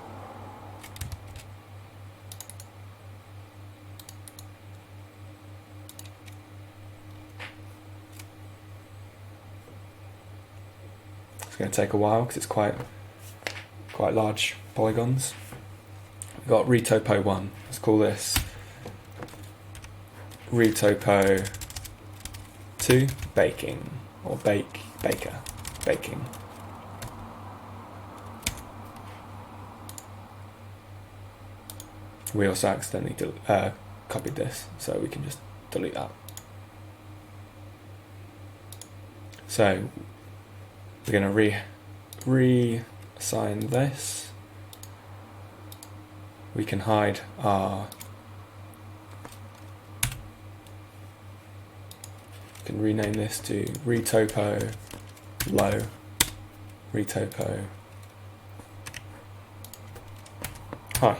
It's going to take a while because it's quite large polygons. We've got retopo 1. Let's call this retopo 2 baking, or baking. We also accidentally copied this, so we can just delete that. So we're going to reassign this. We can hide our. We can rename this to retopo low, retopo high.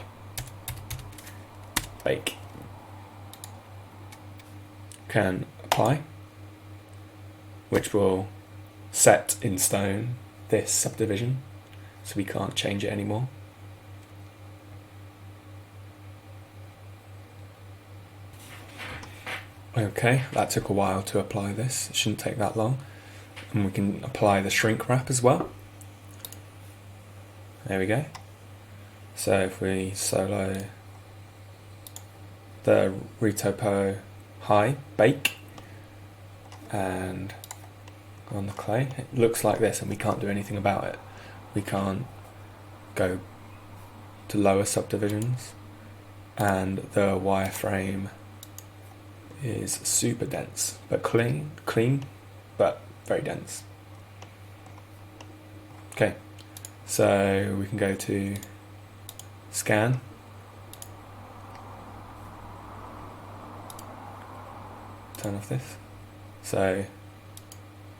Bake. Can apply, which will set in stone this subdivision, so we can't change it anymore. Okay, that took a while to apply this. It shouldn't take that long. And we can apply the shrink wrap as well. There we go. So if we solo the retopo high, bake, and on the clay, it looks like this, and we can't do anything about it. We can't go to lower subdivisions, and the wireframe is super dense, but clean, but very dense. Okay, so we can go to scan, turn off this, so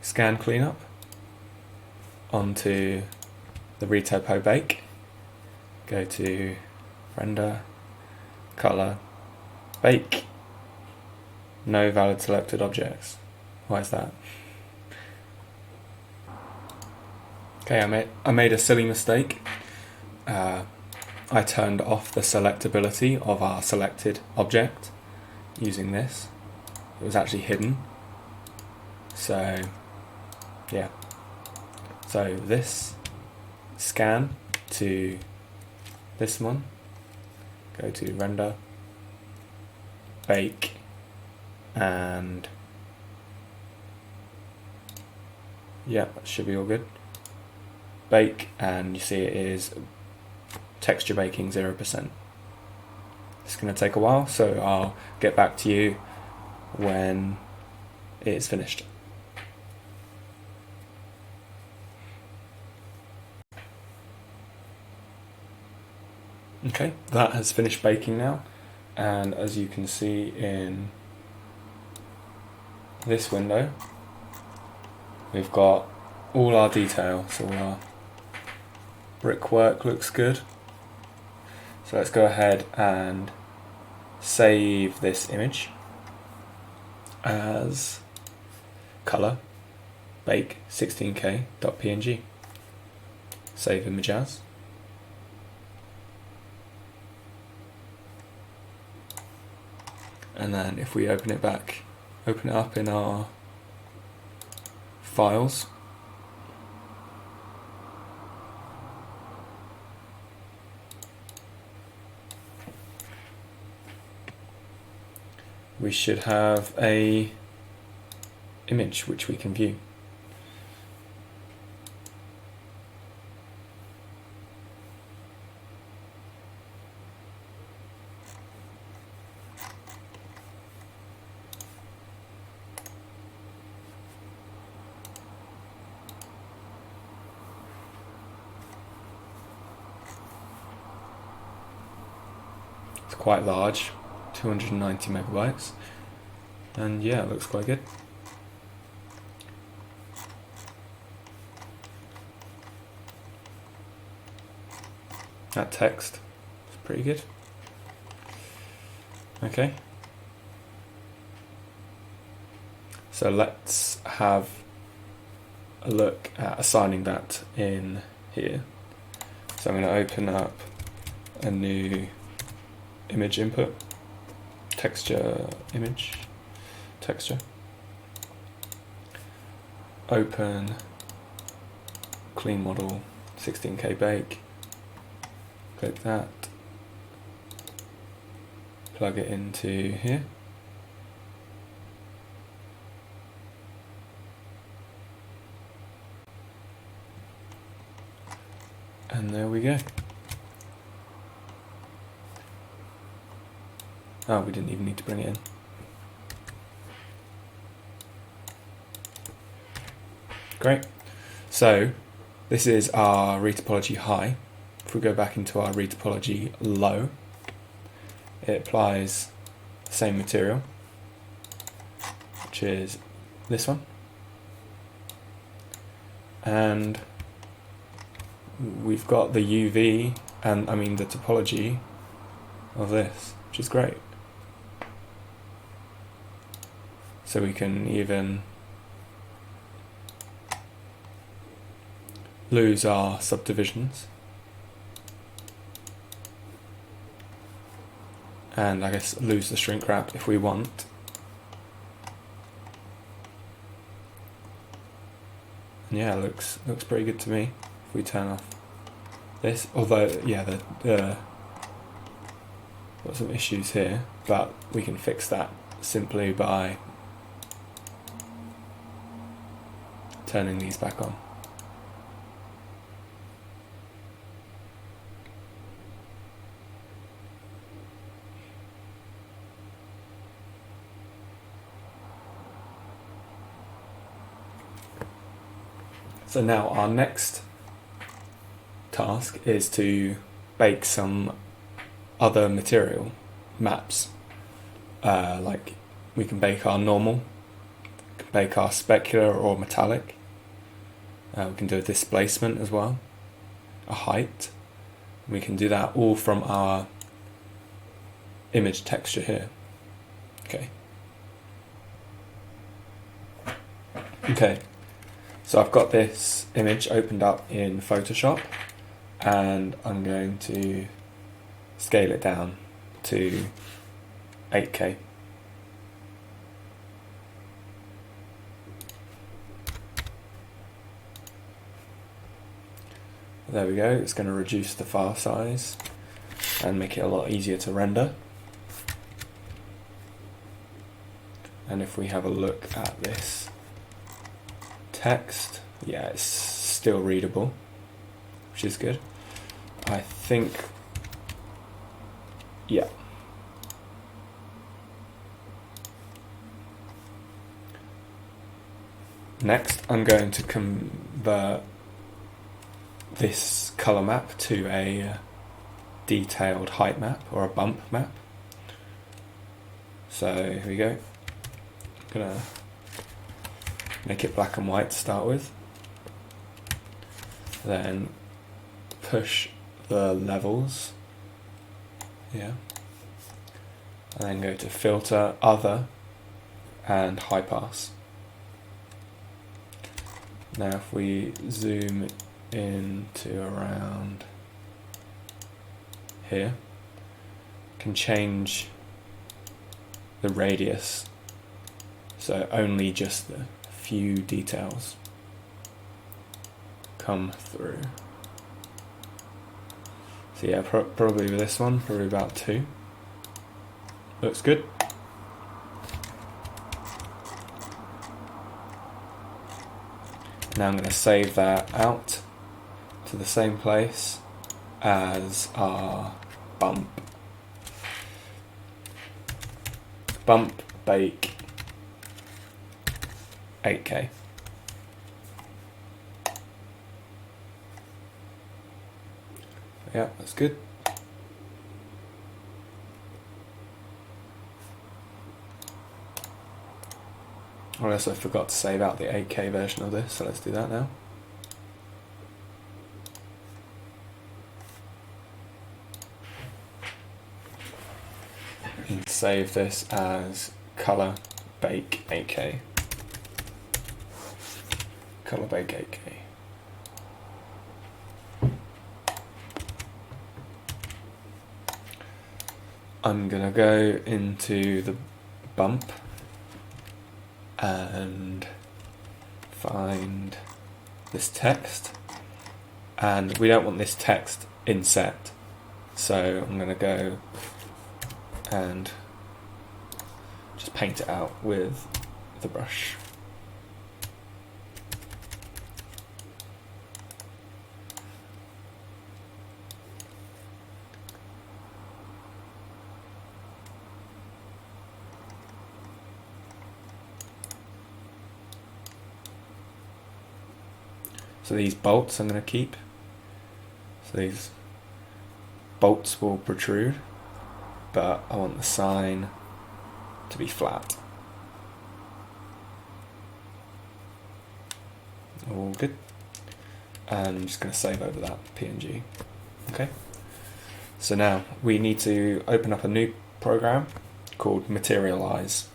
scan cleanup onto the retopo bake, go to render, color, bake. No valid selected objects. Why is that? Okay, I made a silly mistake. I turned off the selectability of our selected object using this. It was actually hidden. So, yeah. So this, scan to this one, go to render, bake, and yeah, that should be all good. Bake, and you see it is texture baking 0%. It's going to take a while, so I'll get back to you when it's finished. Okay, that has finished baking now, and as you can see in this window, we've got all our detail, so our brickwork looks good. So let's go ahead and save this image as color bake 16k.png. Save image as. And then if we open it up in our files, we should have a image which we can view. It's quite large, 290 megabytes, and yeah, it looks quite good. That text is pretty good. Okay, so let's have a look at assigning that in here. So I'm going to open up a new image input, texture image, texture, open clean model 16k bake, click that, plug it into here, and there we go. Oh, we didn't even need to bring it in. Great. So this is our retopology high. If we go back into our retopology low, it applies the same material, which is this one. And we've got the UV and I mean the topology of this, which is great. So we can even lose our subdivisions, and I guess lose the shrink wrap if we want. And yeah, it looks pretty good to me if we turn off this. Although yeah, the got some issues here, but we can fix that simply by turning these back on. So now our next task is to bake some other material maps. Like we can bake our normal, we can bake our specular or metallic. We can do a displacement as well, a height. We can do that all from our image texture here. Okay. So I've got this image opened up in Photoshop, and I'm going to scale it down to 8K. There we go, it's going to reduce the file size and make it a lot easier to render. And if we have a look at this text, yeah, it's still readable, which is good. I think, yeah. Next, I'm going to convert this color map to a detailed height map or a bump map. So here we go. I'm gonna make it black and white to start with, then push the levels, yeah, and then go to filter, other, and high pass. Now if we zoom in to around here, can change the radius, so only just the few details come through. So yeah, probably with this one, probably about 2. Looks good. Now I'm going to save that out to the same place as our bump. Bump, bake, 8K. Yeah, that's good. I also forgot to save out the 8K version of this, so let's do that now. And save this as color bake 8K. Color bake 8K. I'm gonna go into the bump and find this text, and we don't want this text inset, so I'm gonna go and just paint it out with the brush. So these bolts I'm going to keep. So these bolts will protrude, but I want the sign to be flat. All good. And I'm just going to save over that PNG. Okay. So now we need to open up a new program called Materialize.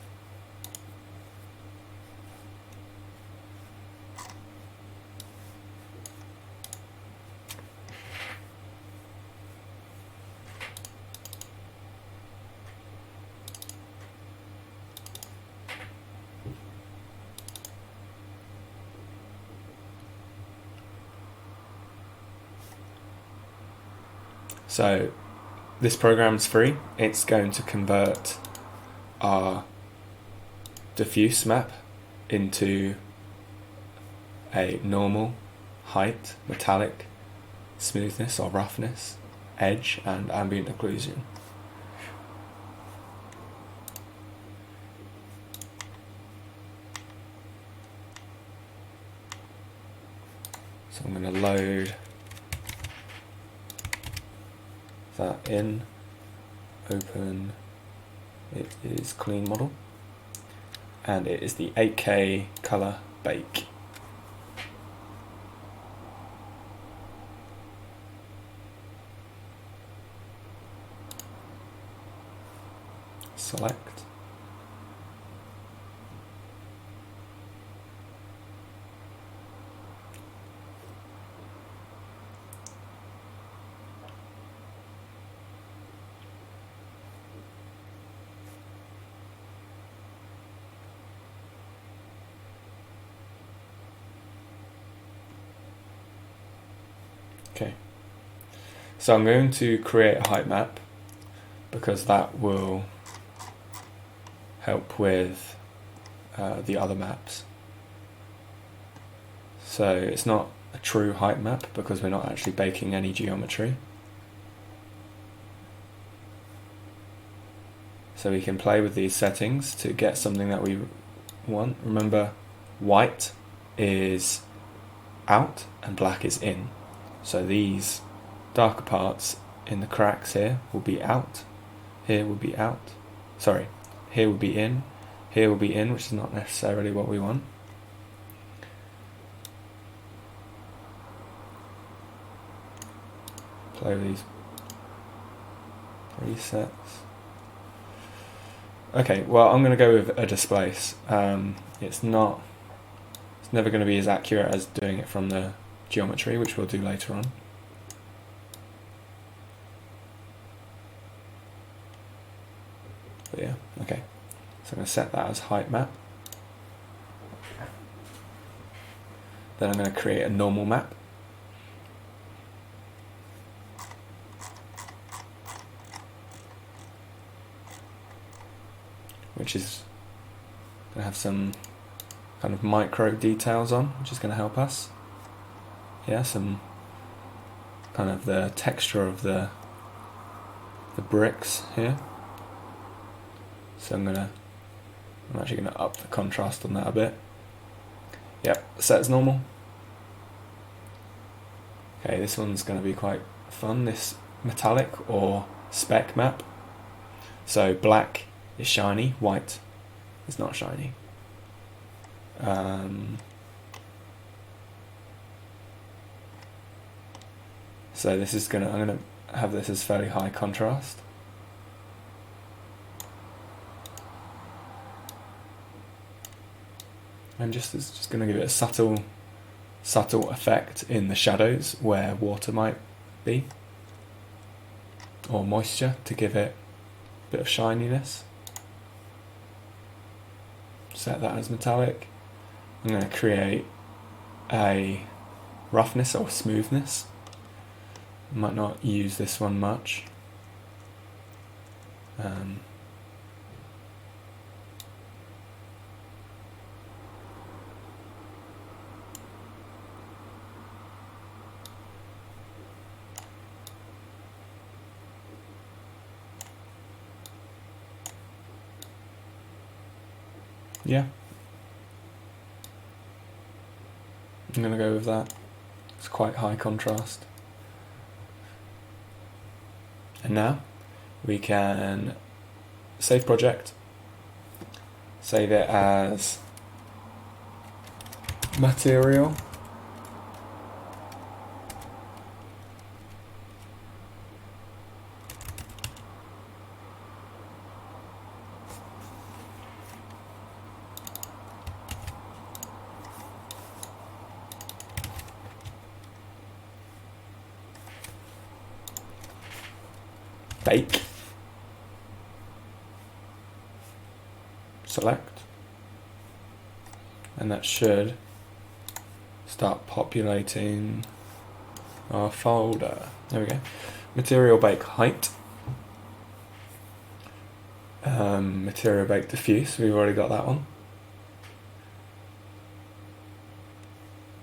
So this program's free. It's going to convert our diffuse map into a normal, height, metallic, smoothness or roughness, edge, and ambient occlusion. So I'm going to load that in, open, it is clean model, and it is the 8K color bake. Select. Okay, so I'm going to create a height map because that will help with the other maps. So it's not a true height map because we're not actually baking any geometry. So we can play with these settings to get something that we want. Remember, white is out and black is in. So these darker parts in the cracks here will be out, here will be out, sorry, here will be in, here will be in, which is not necessarily what we want. Play with these presets. Okay, well I'm going to go with a displace. It's never going to be as accurate as doing it from the geometry, which we'll do later on. But yeah, okay. So I'm going to set that as height map. Then I'm going to create a normal map. Which is going to have some kind of micro details on, which is going to help us. Yeah, some kind of the texture of the bricks here. So I'm actually gonna up the contrast on that a bit. Yep, set as normal. Okay, this one's gonna be quite fun, this metallic or spec map. So black is shiny, white is not shiny. So this is I'm gonna have this as fairly high contrast. And it's just going to give it a subtle effect in the shadows where water might be, or moisture, to give it a bit of shininess. Set that as metallic. I'm going to create a roughness or smoothness. Might not use this one much. Yeah, I'm going to go with that. It's quite high contrast. And now we can save project, save it as material, bake, select, and that should start populating our folder. There we go. Material bake height, material bake diffuse, we've already got that one.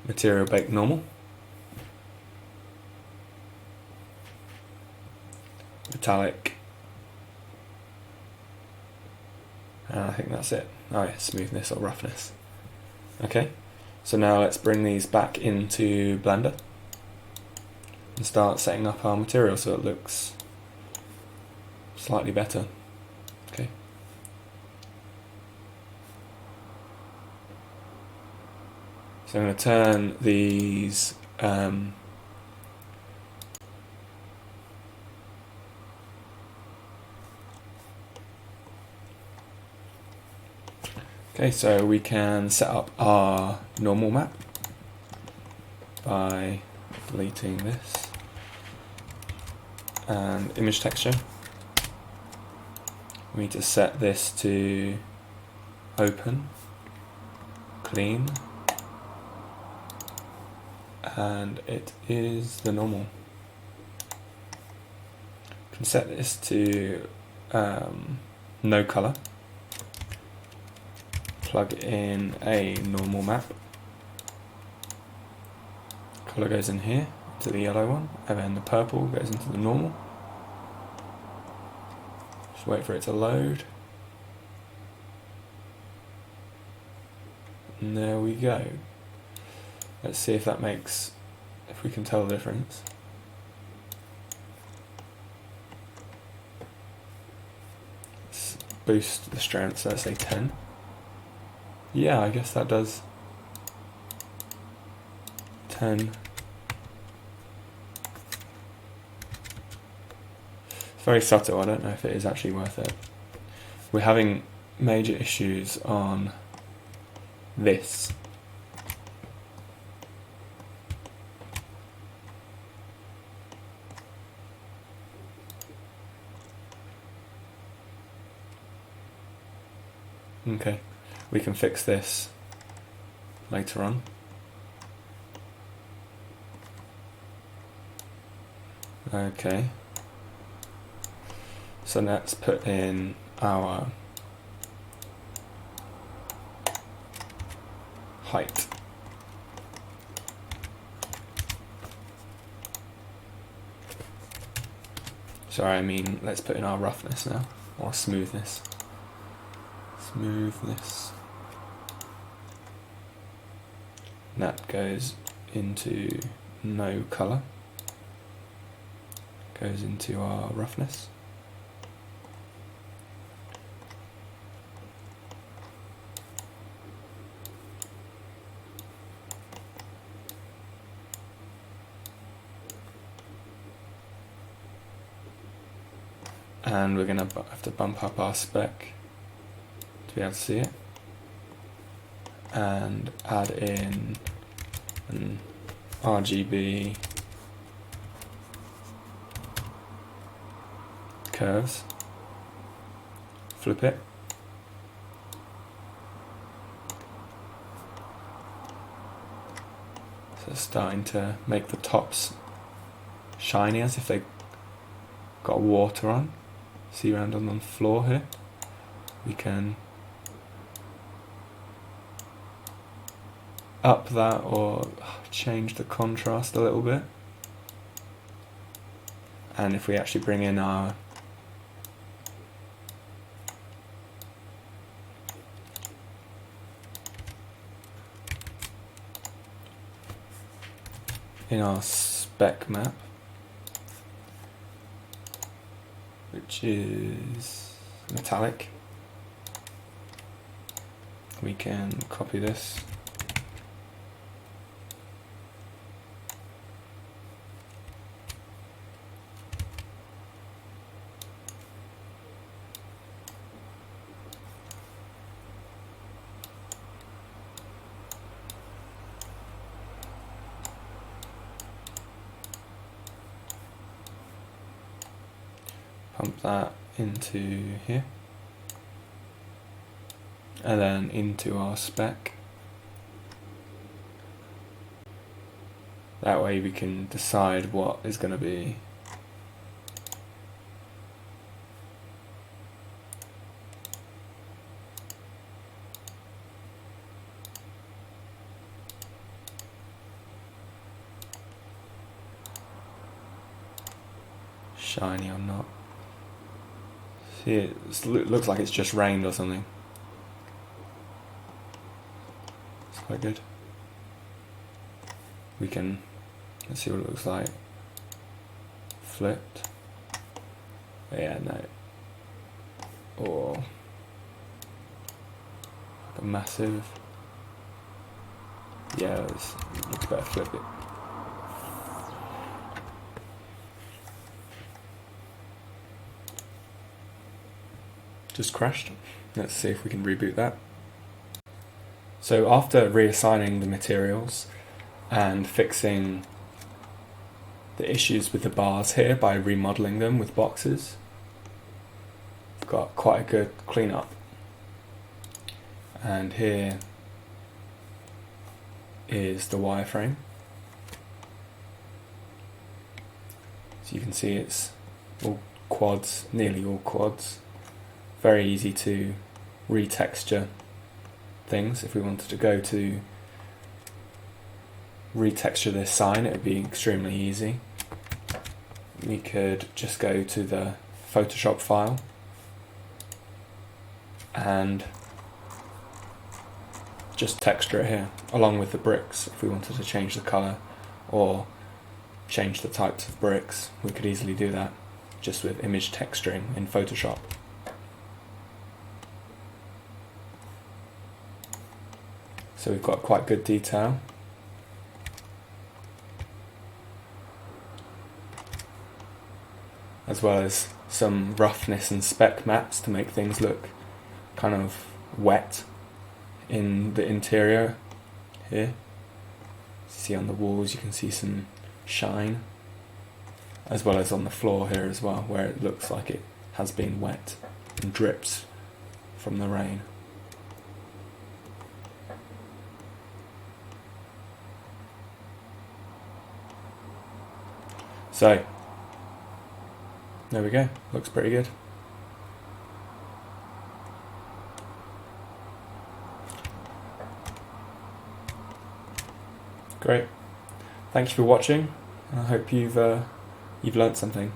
Material bake normal, metallic, and I think that's it. Oh yeah, smoothness or roughness. Okay, so now let's bring these back into Blender and start setting up our material so it looks slightly better. Okay. So I'm going to turn these okay, so we can set up our normal map by deleting this and image texture. We need to set this to open, clean, and it is the normal. Can set this to no color. Plug in a normal map. Color goes in here to the yellow one, and then the purple goes into the normal. Just wait for it to load. And there we go. Let's see if that makes, if we can tell the difference. Let's boost the strength, so let's say 10. Yeah, I guess that does 10. It's very subtle, I don't know if it is actually worth it. We're having major issues on this. Okay, we can fix this later on. Okay, so let's put in our height. Sorry, I mean let's put in our roughness now, or smoothness. Smoothness. That goes into no color. Goes into our roughness. And we're going to have to bump up our spec to be able to see it, and add in an RGB curves, flip it, so it's starting to make the tops shiny as if they got water on. See around on the floor here, we can up that or change the contrast a little bit. And if we actually bring in our spec map, which is metallic, we can copy this dump that into here, and then into our spec. That way we can decide what is going to be shiny or not. See, it looks like it's just rained or something. It's quite good. We can, let's see what it looks like. Flipped. Yeah, no. Or like a massive. Yeah, it looks better flip it. Just crashed. Let's see if we can reboot that. So after reassigning the materials and fixing the issues with the bars here by remodeling them with boxes, we've got quite a good cleanup. And here is the wireframe. So you can see it's all quads, nearly all quads. Very easy to retexture things. If we wanted to go to retexture this sign, it would be extremely easy. We could just go to the Photoshop file and just texture it here, along with the bricks. If we wanted to change the colour or change the types of bricks, we could easily do that just with image texturing in Photoshop. So we've got quite good detail. As well as some roughness and spec maps to make things look kind of wet in the interior here. See on the walls you can see some shine, as well as on the floor here as well, where it looks like it has been wet and drips from the rain. So, there we go, looks pretty good. Great. Thank you for watching. I hope you've learnt something.